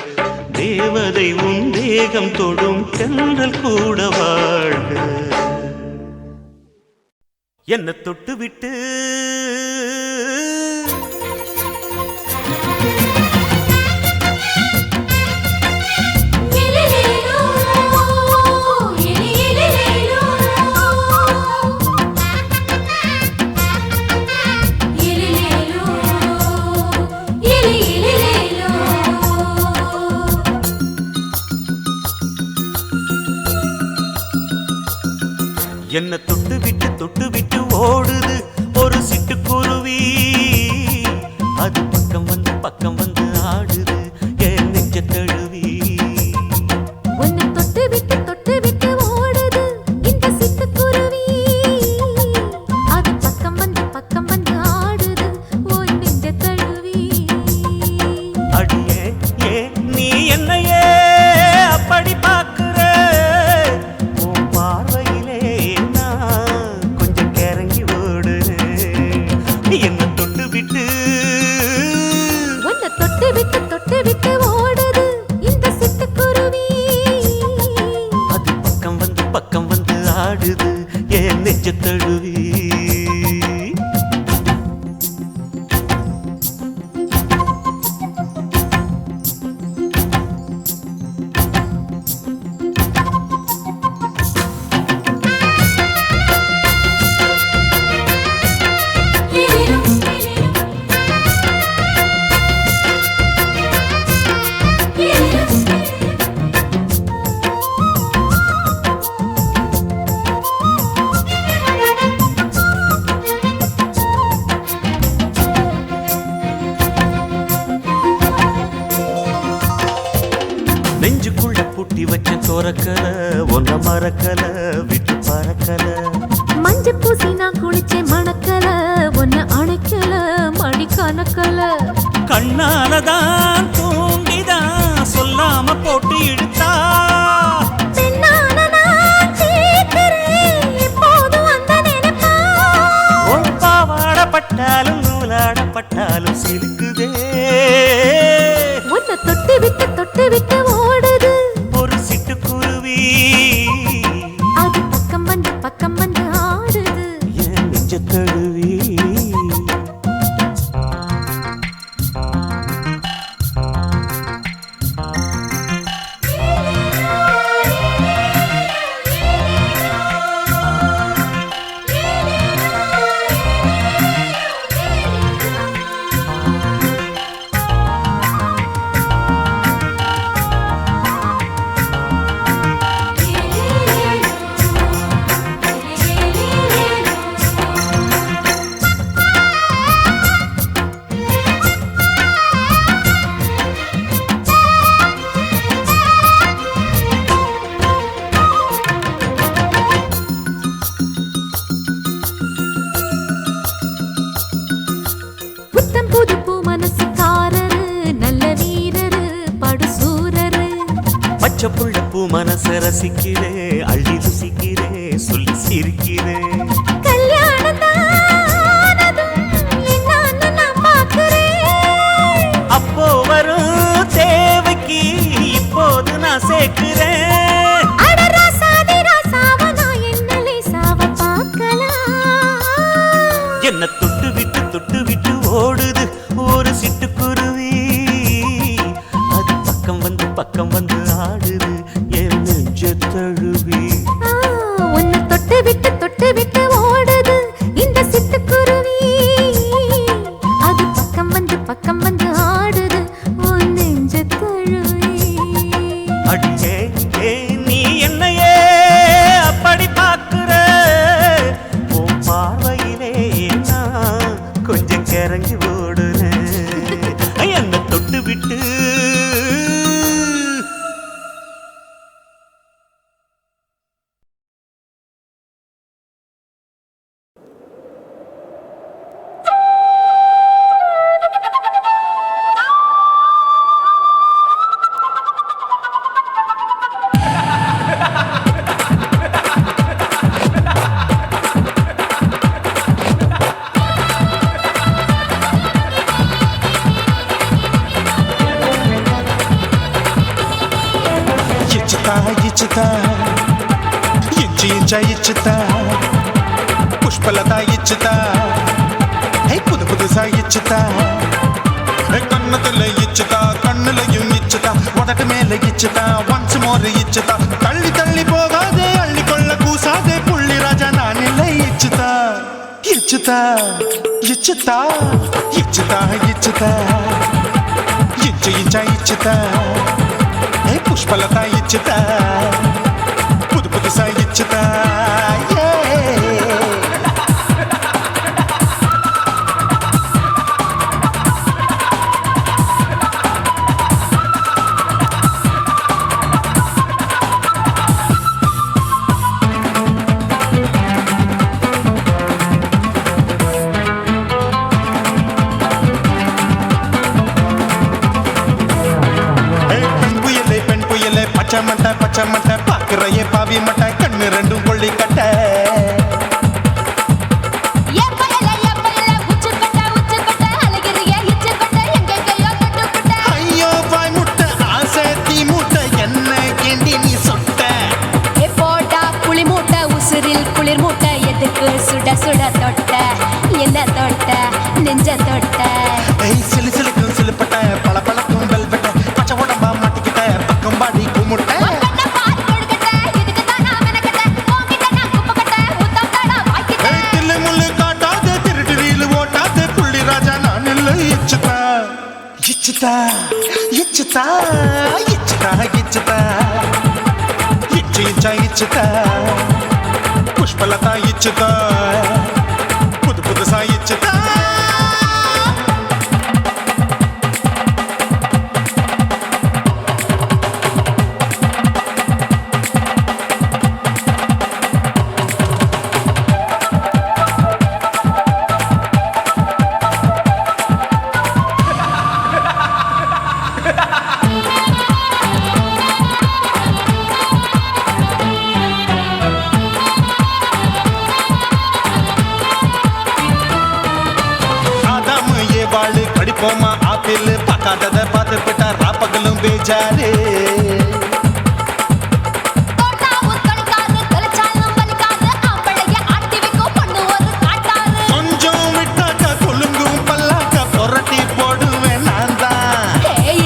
தேவதை உன் தேகம் தொடும் தென்றல் கூட வாழ்க. என்ன தொட்டு விட்டு என்ன தொட்டு விட்டு ஓடுது ஒரு சிட்டுக்குருவி. அது பக்கம் வந்து துறக்கல ஒன்ன மறக்கல விட்டு பறக்கல மஞ்ச பூசி நான் குளிச்சேன் மணக்கல ஒன்ன அணைக்கல மணி கணக்கல கண்ணாலதான் தூங்கிதான் சொல்லாம போட்டு இழுத்தா பெண்ணான நான் கேட்கிறேன் எப்போதும் அந்த நினைப்பா உன் பாவாடப்பட்டாலும் நூலாடப்பட்டாலும் சிலுக்குதே உன்னை தொட்டு விட்டு ஓடுது ஒரு சிட்டுக்குருவி அது பக்கம் வந்து ஆடுது என் நெஞ்ச தழுவி புத்தம் புது பூ மனசுக்காரரு நல்ல வீரரு படுசூரரு பச்சை புள்ள பூ மனச ரசிக்கிறே அள்ளி ருசிக்கிறே சொல்லி சிரிக்கிறே கல்யாணம் தானதும் என்னன்னு நான் பார்க்கிறேன் அப்போ வரும் தேவைக்கு இப்போது நான் சேர்க்கிறேன் அட ராசாதி ராசாவ நான் என்ன லேசாவ பார்க்கலாம் என்ன தொட்டு விட்டு ஓடுது ஒரு சிட்டுக்குருவி அது பக்கம் வந்து ஆடுது என் நெஞ்ச தழுவி உன்னை தொட்டு விட்டு ஓடுது இந்த சிட்டுக்குருவி அது பக்கம் வந்து ஆடுது உன் நெஞ்ச தழுவி அடியே நீ என்னையே அப்படி பார்க்கிற உன் பார்வையிலே நான் கொஞ்சம் கிறங்கி ஓடுறேன் என்ன தொட்டு விட்டு ఇచ్చుతా ఇచ్చుతా పుష్పలత ఇచ్చుతా புதுசா இச்சுதா கண்ணத்துல இச்சுதா கண்ணுலையும் இச்சுதா உதட்டு மேல இச்சுதா ஒன்ஸ் மோர் இச்சுதா தள்ளி தள்ளி போகாதே அள்ளி கொள்ள கூசாதே புள்ளி ராஜா நான் இல்லை இச்சுதா இச்சுதா இச்சுதா இச்சுதா இச்சுதா இச்சுதா புஷ்பலதா இச்சுதா புதுசா இச்சுதா பச்சை மட்டை பாக்குறையே பாவி மட்டை கண்ணு ரெண்டும் கொள்ளி கட்ட ஐயோ வாய் முட்டை ஆசை தீ முட்டை என்ன கேண்டி நீ சொட்ட போட்டா புளி மூட்டை உசுரில் குளிர் மூட்டை எதுக்கு சுட சுட தொட்ட என்ன தொட்ட நெஞ்ச தொட்ட சிலு சிலுக்கும் சிலுப்பட்ட பல பழக்கும் வெல்வெட்ட பச்சை உடம்பா மாட்டிக்கிட்ட பக்கம் பாடி குமுட்ட இச்சுதா இச்சுதா இச்சுதா இச்சுதா இச்சு இச்சா இச்சுதா புஷ்பலதா இச்சுதா புதுசா இச்சுதா காட்டத பார்த்து விட்டா ராப்பகலும் பேச்சாரு தோட்டாவும் தொலைக்காது தொலைச்சாலும் வலிக்காது ஆம்பளைய ஆட்டி வைக்கும் பொண்ணு ஒரு காட்டாரு கொஞ்சம் விட்டாக்க குலுங்கும் பல்லாக்க புரட்டி போடுவேன் நான் தான்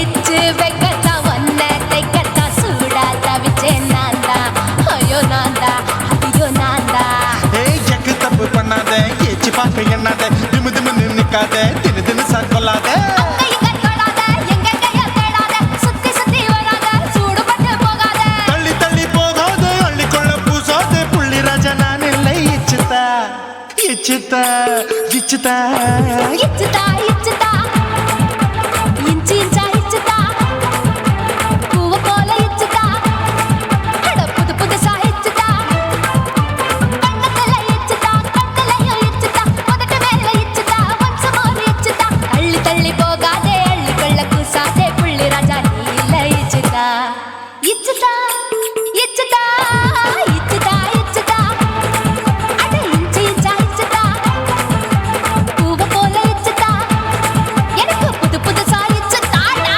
இச்சு வைக்கத்தா ஒன்ன தைக்கத்தா சூடா தவிச்சேன் நான்தா ஐயோ நான்தா ஐயோ நான்தா எக்கு தப்பு பண்ணாத ஏச்சு பார்க்க எண்ணாத திமு திமுன்னு நிக்காத தினு தினு சாக்கொள்ளாத தள்ளி தள்ளி போகாத அள்ளிக்கொள்ள பூசாத புள்ளி ராஜா நான் இல்லை இச்சுதா இச்சுதா இச்சுதா இச்சுதா இச்சுதா இஞ்சி இஞ்சா இச்சுதா பூவ போல இச்சுதா அட புது புதுசா இச்சுதா கண்ணத்துல இச்சுதா கண்ணலையும் இச்சுதா உதட்டு மேல இச்சுதா வம்சமோர் இச்சுதா தள்ளி தள்ளி போகாதே அள்ளி கொள்ள கூசாதே புள்ளி ராஜா நீ இல்ல இச்சுதா இச்சுதா இச்சுதா இச்சுதா இச்சுதா அட இஞ்சி இஞ்சா இச்சுதா பூவ போல இச்சுதா எனக்கு புது புதுசா இச்சுதாடா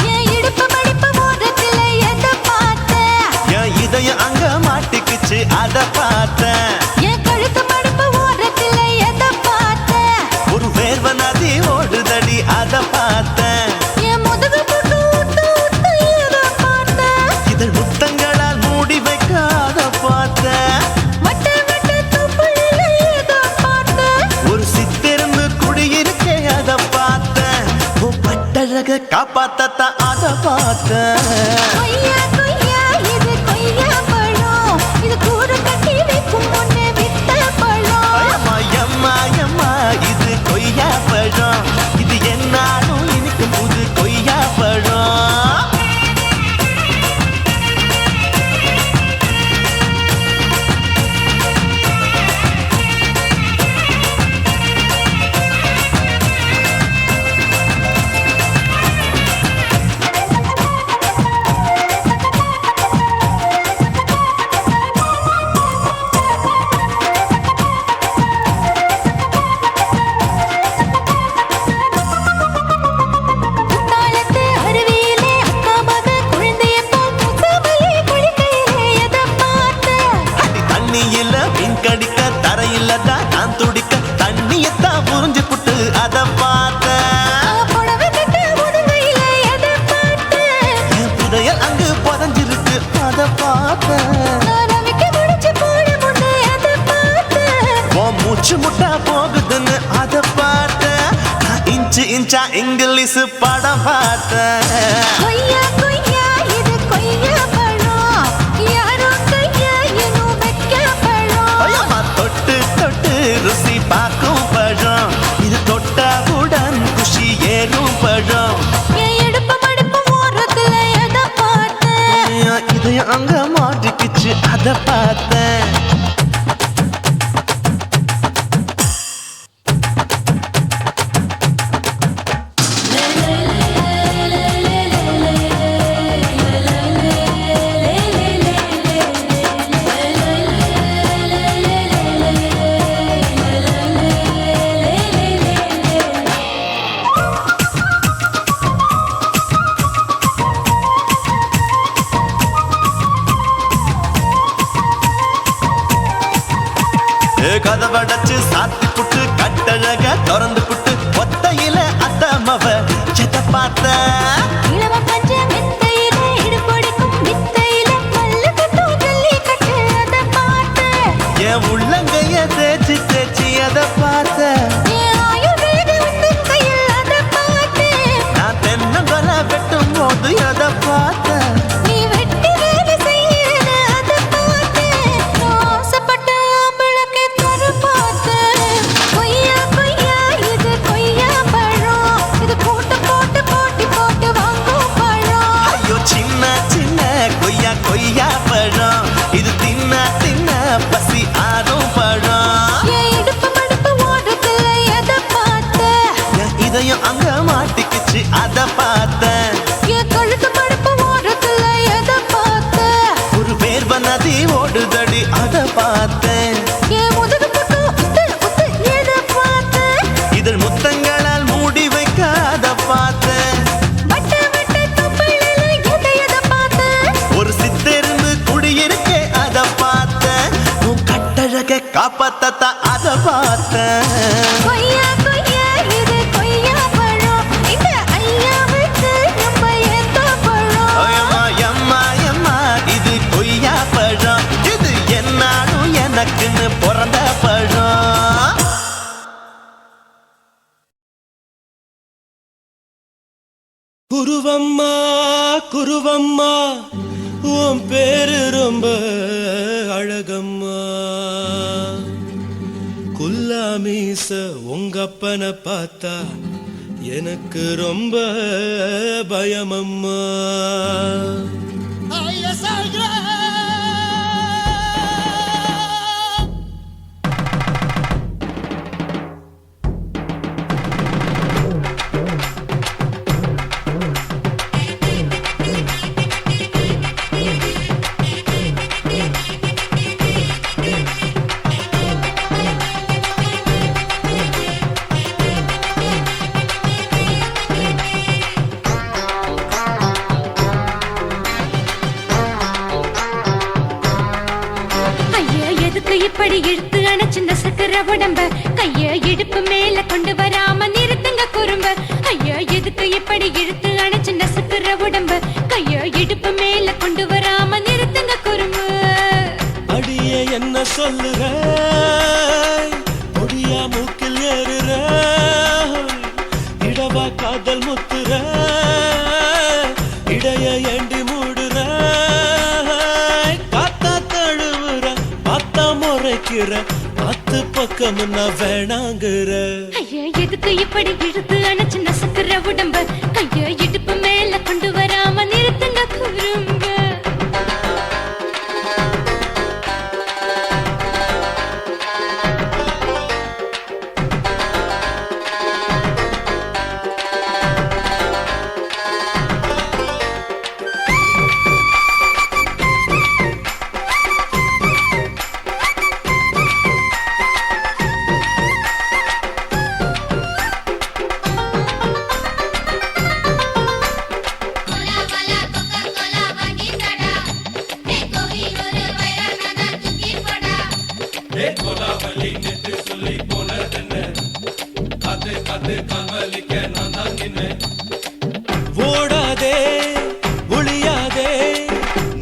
என் இடுப்பு மடிப்பு ஓரத்துல எதை பார்த்தேன் என் இதயம் அங்க மாட்டிக்குச்சு அத பார்த்தேன் என் கழுத்து மடிப்பு ஓரத்துல எதை பார்த்தேன் ஒரு வேர்வ நதி ஓடுதடி அத பார்த்தேன் என் முதுகு போட்டு ஊத்து ஊத்து எதை பார்த்தேன் இதழ் முத்தங்களால் மூடி வைக்க அத பார்த்தேன் வட்ட வட்ட தொப்புளில எதை பார்த்தேன் ஒரு சித்திரந்து குடியிருக்கே அத பார்த்தேன் உன் பட்டழக காப்பாத்தத்தான் அத பார்த்தேன் கொய்யா கொய்யா இது கொய்யா பழம் இது கூடு கட்டி வைக்கும் முன்னே வித்த பழம் அம்மா எம்மா எம்மா இது கொய்யா பழம் இது என்னாலும் எனக்கு புது கொய்யா பழம் குத்தாலத்து அருவியிலே அக்கா மக குழந்தைய போல் முகமலே குளிக்கையிலே எதை பார்த்தேன் அடி தண்ணியில மீன் கடிக்க தரையில தான் நான் துடிக்க தண்ணியத்தான் புரிஞ்சு புட்டு அத பார்த்தேன் புடவை கட்ட முதுகையிலே எதை பார்த்தேன் என் புதையல் அங்கு புதஞ்சிருக்கு அத பார்த்தேன் நான் அவிக்க முடிச்சு போட முன்னே எதை பார்த்தேன் உன் மூச்சு முட்டா போகுதுன்னு அத பார்த்தேன் நான் இன்ச்சு இன்ச்சா இங்கிலீஷ் படம் பார்த்தேன் கொய்யா கொய்யா இது கொய்யா பழம் யாரோ கையா இன்னும் வைக்க பழம் ஐயம்மா தொட்டு தொட்டு ருசி பார்க்கும் பழம் இது தொட்டாவுடன் குஷி ஏறும் பழம் என் இடுப்பு மடிப்பு ஓரத்துல எதை பார்த்தேன் என் இதயம் அங்க மாட்டிக்கிச்சு அத பார்த்தேன் கதவடைச்சு சாத்தி புட்டு கட்டழக திறந்து புட்டு ஒத்தையில அத்தமவ எதை பார்த்த இளவ பஞ்ச மெத்தையில இடுப்பொடிக்கும் வித்தையில மல்லு கட்டும் ஜல்லி கட்டு அதை பார்த்தேன் என் உள்ளங்கைய தேய்ச்சி தேய்ச்சி அதை பார்த்த என் ஆயுர்வேத உந்தன் கையில் அதை பார்த்தேன் நான் தென்னங்கொலை வெட்டும் போது எதை பார்த்த நீ வெட்டி வேலை செய்யறது அதை பார்த்தேன் ஆசைப்பட்ட ஆம்பளுக்கு தர பார்த்தேன் கொய்யா கொய்யா இது கொய்யா பழம் இது போட்டு போட்டு போட்டி போட்டு வாங்க கொய்யா பழம் இது தின்ன தின்ன பசி ஆறும் பழம் என் இடுப்பு மடுப்பு ஓடுறதுல எதை பார்த்த? என் இதயம் அங்க மாட்டிக்கிச்சு அத பார்த்தேன் என் கழுத்து மடுப்பு ஓடுறதுல எதை பார்த்த? ஒரு வேர்வ நதி ஓடுதடி அத பார்த்தேன் என் முதுகு பக்கம் உத்து உத்து எதை பார்த்த? இதழ் முத்தங்களால் மூடி வைக்க அத பார்த்தேன் வட்ட வட்ட தொப்பையில எதை பார்த்த? ஒரு சித்தெருந்து குடியிருக்கே அத பார்த்தேன் உன் கட்டழக காப்பாத்தத்தா அத பார்த்தேன் கொய்யா கொய்யா இது கொய்யா பழம் இந்த ஐயாவுக்கு ரொம்ப ஏத்த பழம் அம்மா எம்மா எம்மா இது கொய்யா பழம் இது என்னாலும் எனக்குன்னு பிறந்த பழம் குருவம்மா குருவம்மா உன் பேரு ரொம்ப அழகம்மா குல்லாமீச உங்க அப்பனை பார்த்தா எனக்கு ரொம்ப பயமம்மா ஐயா எதுக்கு இப்படி இழுத்து அணைச்சிந்த சக்கர உடம்ப கைய இடுப்பு மேல கொண்டு வராம நிறுத்துங்க குறும்ப ஐயா எதுக்கு இப்படி இழுத்து அணைச்சிந்த சக்கர உடம்ப கைய இடுப்பு மேல கொண்டு வராம நிறுத்துங்க குறும்ப அடியே என்ன சொல்லுற ஒடியா மூக்கில் ஏறுற இடவா காதல் முத்துற இடைய ஏண்டி மூடுற காத்தா தழுவுற பார்த்தா முறைக்கிற பத்து பக்கம் நான் வேணாங்குற ஐயா எதுக்கு இப்படி இழுத்து அணைச்சிந்த சக்கர உடம்ப கைய இடுப்பு மேல கொண்டு வராம நிறுத்துங்க குறும்ப ஓடாதே ஒளியாதே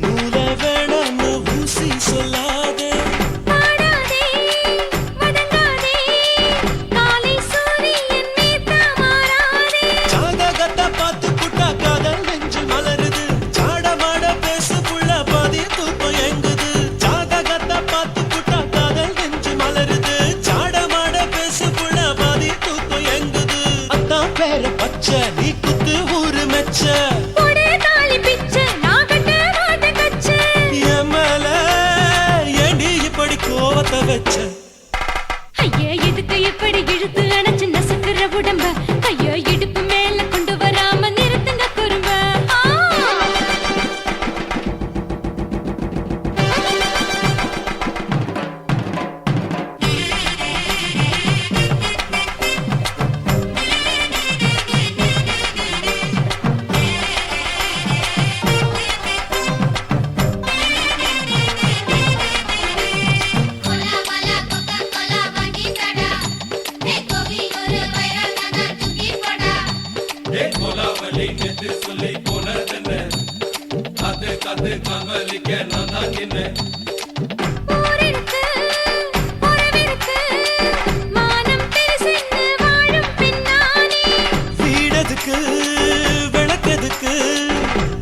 நூல வேணான்னு ஊசி சொல்லாதே பாடாதே வதங்காதே காலை சூரியன் மீதா மாறாதே ஜாதகத்தை பார்த்து புட்டா காதல் நெஞ்சு மலருது சாடமாட பேசு புள்ள பாதி தூக்கம் எங்குது ஜாதகத்தை பார்த்து புட்டா காதல் நெஞ்சு மலருது சாடமாட பேசு புள்ள பாதி தூக்கம் எங்குது அத்தான் பேர பச்சை நீ குத்து ஊரு மெச்ச ஒரே தாலி பிச்சை நான் கட்ட மாட்ட கச்சை என் மேல ஏண்டி இப்படி கோவத்தை வச்ச ஐயா எதுக்கு இப்படி இழுத்து அணைச்சிந்த சக்கர உடம்ப கைய இடுப்பு மேல கொண்டு வராம நிறுத்துங்க குறும்ப ஊரிருக்கு உறவிருக்கு மானம் பெருசென்னு வாழும் பின்னானே வீடதுக்கு விளக்கதுக்கு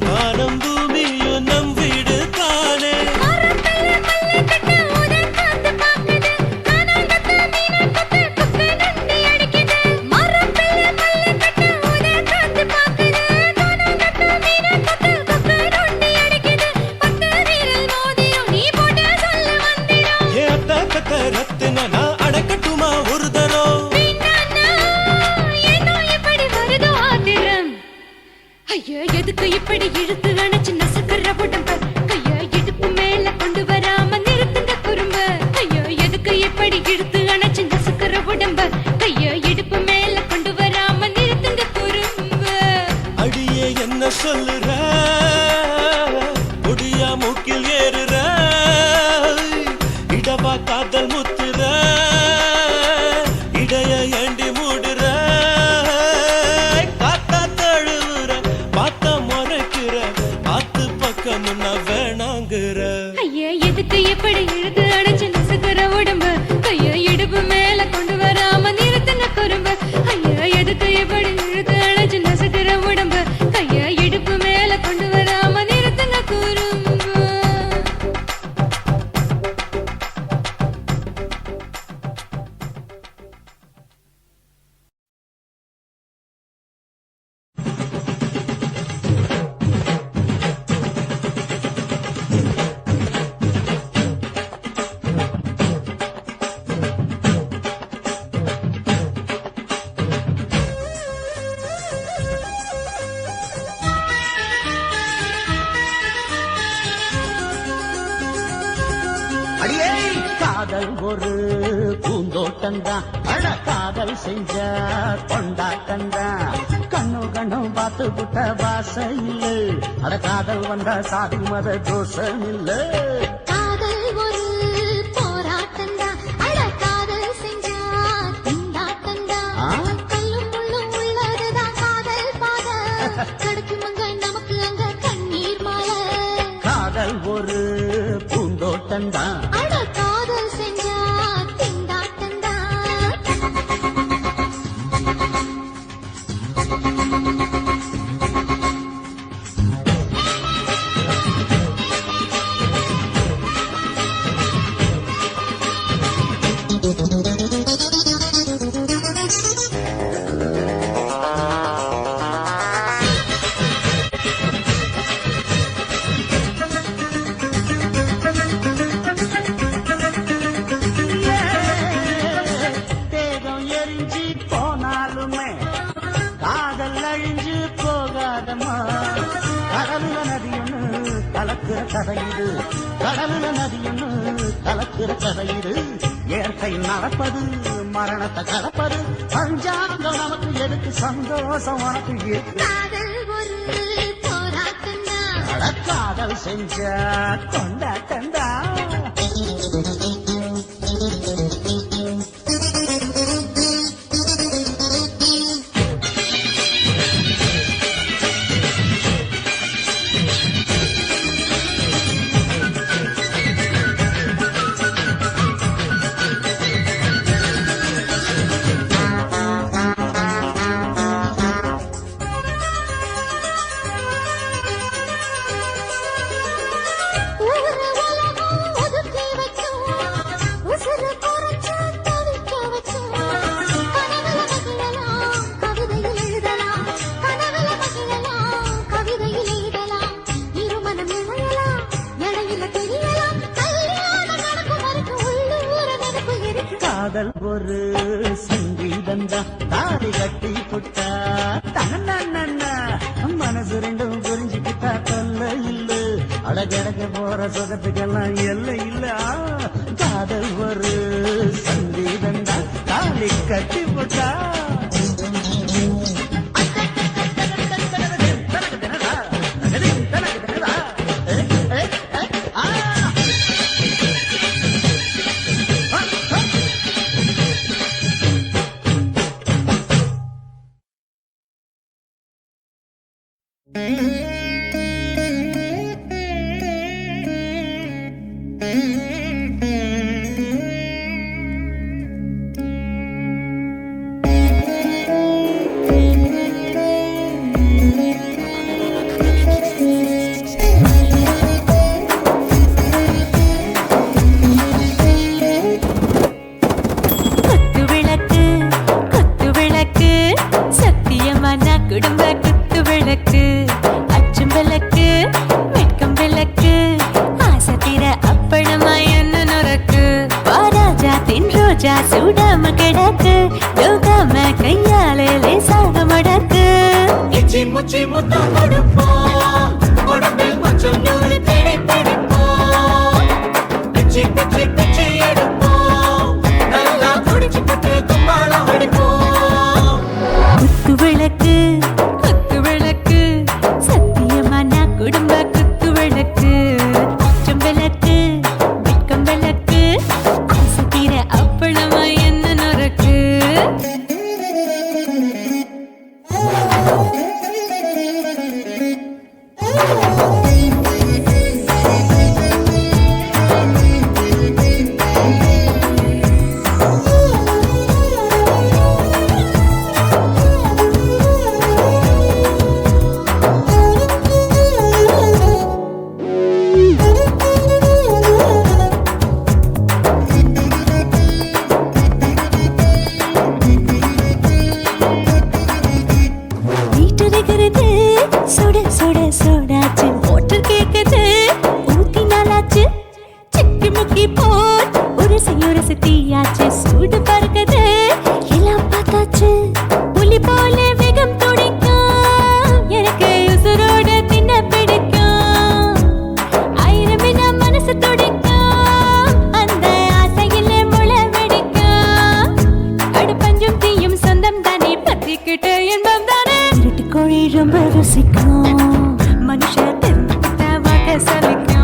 வானம் பூமியும் நம் வீடு தானே மரத்துல மல்லி கட்ட உதன் காத்து பாக்குது கானாங்கத்து மீன் கொத்து குக்கு நண்டி அடிக்குது மரத்துல மல்லி கட்ட உதன் காத்து பாக்குது கானாங்கத்து மீன் கொத்து குக்கு நண்டி அடிக்குது பத்து வீரல் எப்படி இழுத்து அணைச்சு நசுக்கிற உடம்ப கைய இடுப்பு மேல கொண்டு வராம நிறுத்துங்க குறும்ப ஐயோ எதுக்கு எப்படி இழுத்து அணைச்சு நசுக்கிற உடம்ப கைய இடுப்பு மேல கொண்டு வராம நிறுத்துங்க குறும்ப அடியே என்ன சொல்லுற முடியா மூக்கில் ஏறுற இடவா காதல் முத்துற இடைய ஏண்டி மூடுற காத்தா தழுவுற பார்த்த முறைக்கிற ஆத்து பக்கம் நான் வேணாங்குற ஐயா எதுக்கு எப்படி இழுத்து அணைச்சு நசுக்கிற உடம்ப கைய இடுப்பு மேல கொண்டு வராம நிறுத்துங்க குறும்ப ஐயா எதுக்கு எப்படி இழுத்து அணைச்சு நசுக்கிற உடம்ப கைய இடுப்பு மேல கொண்டு வராம நிறுத்துங்க குறும்ப காதல் ஒரு பூந்தோட்டந்தான் அட காதல் செஞ்ச கொண்டாட்டந்தான் கண்ணு கண்ணும் பார்த்து புட்ட வாசையில் அட காதல் வந்த சாதி மத தோஷம் இல்ல காதல் ஒரு போராட்டந்தா அட காதல் செஞ்சா திண்டாட்டந்தா கல்லும் முள்ளும் உள்ளதுதான் காதல் பாத கிடைக்கும் அங்க நமக்கு அங்க கண்ணீர் மாலை காதல் ஒரு பூந்தோட்டந்தான் அட காதல் செஞ்சா திண்டாட்டந்தா தேகம் எரிஞ்சு போனாலுமே காதல் அழிஞ்சு போகாதம்மா கடலுல நதியொன்னு கலக்கிற கதையிடு கடலுல நதியொன்னு கலக்கிற கதையிடு இயற்கை நடப்பது மரணத்தை கலப்பது பஞ்சாங்கம் நமக்கு எதுக்கு சந்தோஷம் உனக்கு எது காதல் ஒரு போராட்டந்தா அட காதல் செஞ்ச கொண்டாட்டந்தா ஊரு உலகம் ஒதுக்கி வைக்கும் உசுறு குறைச்சு தவிக்க வச்சும் கனவுல மகிழலாம் கவிதையில் எழுதலாம் கனவுல மகிழலாம் கவிதையில் எழுதலாம் இருமனம் இணையலாம் இடையில தெரியலாம் கல்யாணம் நடக்கும் வரைக்கும் உள்ளூர நினைப்பு இருக்கு காதல் ஒரு சங்கீதந்தா தாலி கட்டி புட்டா தன்னா மனசு ரெண்டும் புரிஞ்சுக்கிட்டா தொல்ல இல்ல அடகடக்க போற சுகத்துக்கெல்லாம் எல்லை இல்ல காதல் ஒரு சங்கீதந்தா தாலி கட்டி புட்டா ரோஜா சூடாம கிடக்கு யோகாம கையாலே லேசாக மடக்கு முச்சி முத்தம் கொடுப்போம் பிச்சி பிச்சி பிச்சி எடுப்போம் நல்லா குடிச்சு புட்டு கும்மாளம் அடிப்போம் குத்து விளக்கு குத்து விளக்கு சத்தியமான குடும்ப குத்து விளக்கு அச்சம் விளக்கு வெட்கம் விளக்கு ஆசைக்கிற அப்பளமா என்ன நொறுக்கு வீட்டருகிறது சுட சுட சுடாச்சு மோட்டர் கேக்குது ஊத்தி நாளாச்சு சிக்கி முக்கி போல் உரசி தீயாச்சு சூடு பறக்குது எல்லாம் பார்த்தாச்சு புலி போல வேகம் துடிக்கும் எனக்கு உசுரோட தின்ன பிடிக்கும் ஆயிரம் வினா மனசு துடிக்கும் அந்த ஆசையில முளை வெடிக்கும் அடுப்பஞ்சும் தீயும் சொந்தம் தானே பத்திக்கிட்டு என்பம் தானே இருட்டு கோழி ரொம்ப ருசிக்கும் மனுஷ தெரிஞ்சுக்கிட்ட வாட்ட சலிக்கும்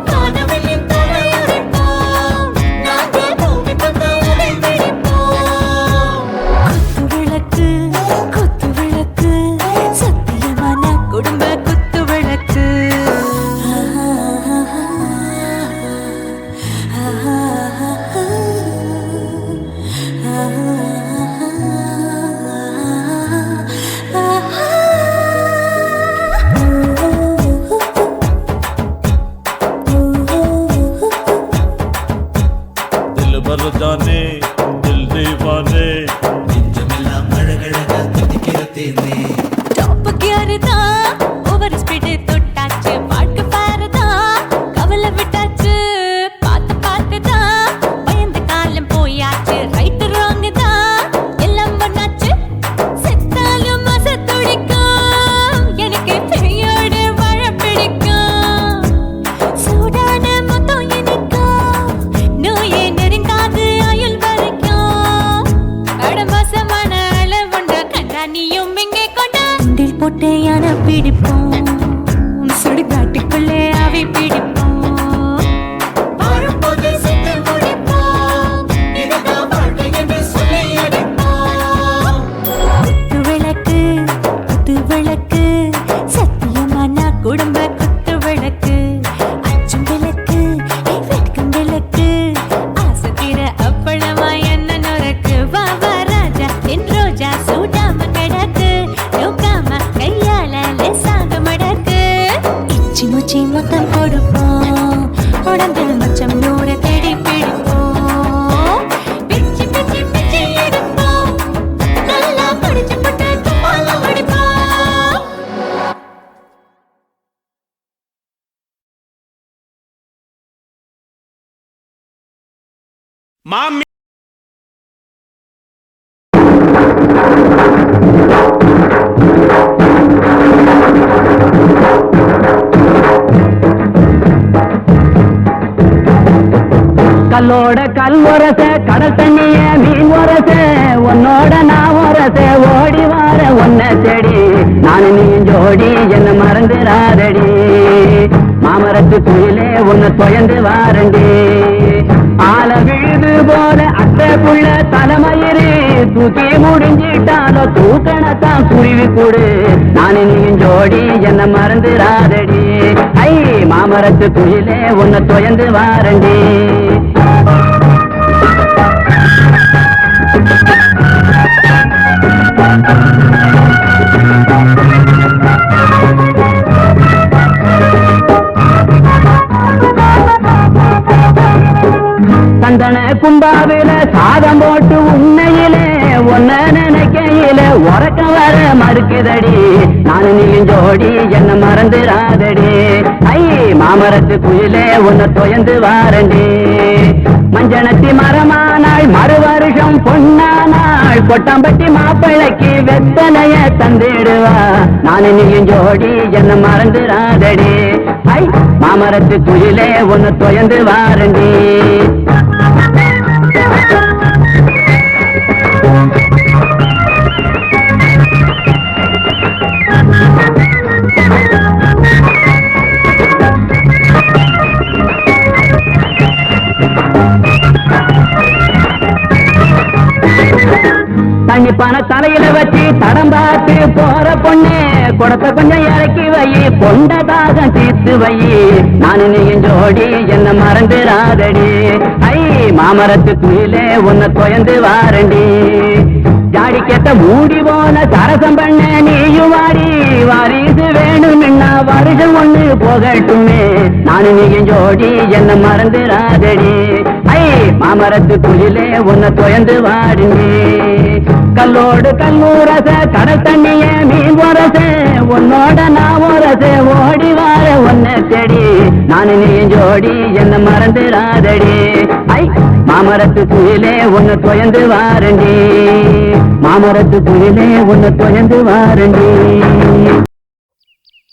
வானவெளியின் தலையுடைப்போம் நாங்கள் பூமி பந்த உடை பிடிப்போம் குத்து விளக்கு சத்தியமான குடும்ப குத்து விளக்கு दिल भर जाने दिल दीवाने நெஞ்சமெல்லாம் அழகழகா தித்திக்கிறதேனே டாப் கியர் தான் ஓவர் ஸ்பீட் தொட்டாச்சு வாழ்க்கை பாரு தான் கவலை விட்டாச்சு பார்த்து தான் பயந்து காலம் போயாச்சு ரைட் ராங் தான் எல்லாம் பண்ணாச்சு செத்தாலும் மச துடிக்கும் எனக்கு பெரியோடு வாழ பிடிக்கும் சூடான மொத்தம் எனக்கும் நோயே நெருங்காது ஆயுள் வரைக்கும் கடமசமான அளவுண்ட கண்டானியும் இங்கே கொண்டா உண்டில் போட்டு யானை பிடிப்போம் சுடுகாட்டுக்குள்ளே அவை பிடிப்போம் வாழும்போது செத்து முடிப்போம் இதுதான் வாழ்க்கை என்று சொல்லி அடிப்போம் குத்து விளக்கு சத்தியமான குடும்ப குத்து விளக்கு அச்சும் விளக்கு வெட்கம் விளக்கு ஆசைக்கிற அப்பளமா என்ன நொறுக்கு வா வா ராஜா என் ரோஜா சூடாம கிடக்கு நோக்காம கையால லேசாக மடக்கு இச்சி முச்சி மொத்தம் கொடுப்போம் உடம்பில் மச்சம் நூறு தேடி பிடிப்போம் பிச்சி பிச்சி பிச்சி எடுப்போம் நல்லா படிச்சு போட்டு கும்மாளம் அடிப்போம் மாமி கல்லோட கல் உரச கடல் தண்ணிய மீன் உரச உன்னோட நான் உரச ஓடி வார உன்னை தேடி நான் நீ ஜோடி என்ன மறந்துடாதடி மாமரத்து குயிலே உன்னை தொயந்து வாரண்டி ஆல விழுது போல அத்தை புள்ள தலைமயிறு தூக்கி முடிஞ்சிட்டாலோ தூக்கணத்தான் குருவி கூடு நான் நீ ஜோடி என்ன மறந்துடாதடி ஐ மாமரத்து குயிலே உன்னை தொயந்து வாரண்டி சந்தன கும்பாவில சாதம் போட்டு உண்மையிலே ஒன்ன நினைக்கையில உறக்க வர மறுக்குதடி நான் நீயும் ஜோடி என்ன மறந்துடாதடி ஐ மாமரத்து குயிலே உன்னை தொயந்து வாரண்டி மஞ்சனத்தி மரமானாள் மறு வருஷம் பொன்னானாள் கொட்டாம்பட்டி மாப்பிள்ளைக்கு வெத்தலைய தந்திடுவா நான் நீயும் ஜோடி என்ன மறந்துடாதடி ஐ மாமரத்து குயிலே ஒன்னு தொயந்து வாரண்டி தண்ணி பண தலையில வச்சு தடம் பார்த்து போற பொண்ணு குடத்தை கொஞ்சம் இறக்கி வை பொண்டதாக தீர்த்து வை நானு நீயும் ஜோடி என்ன மறந்துடாதடி ஐ மாமரத்து குயிலே உன்னை தொயந்து வாரண்டி ஜாடி கேட்ட மூடி போன சரசம் பண்ண நீயும் வாரி வாரிசு வேணும்னா வருஷம் ஒண்ணு போகட்டுமே நானு நீயும் ஜோடி என்ன மறந்துடாதடி ஐ மாமரத்து குயிலே உன்னை தொயந்து வாருண்டி கல்லோடு கல்லூரச கடல் தண்ணிய மீன் வரச உன்னோட நான் வரச ஓடி வார ஒன்ன தேடி நானு நீ ஜோடி என்ன மறந்துடாதடி ஐ மாமரத்து குயிலே உன்னை தொயந்து வாரண்டி மாமரத்து குயிலே உன்னை தொயந்து வாரண்டி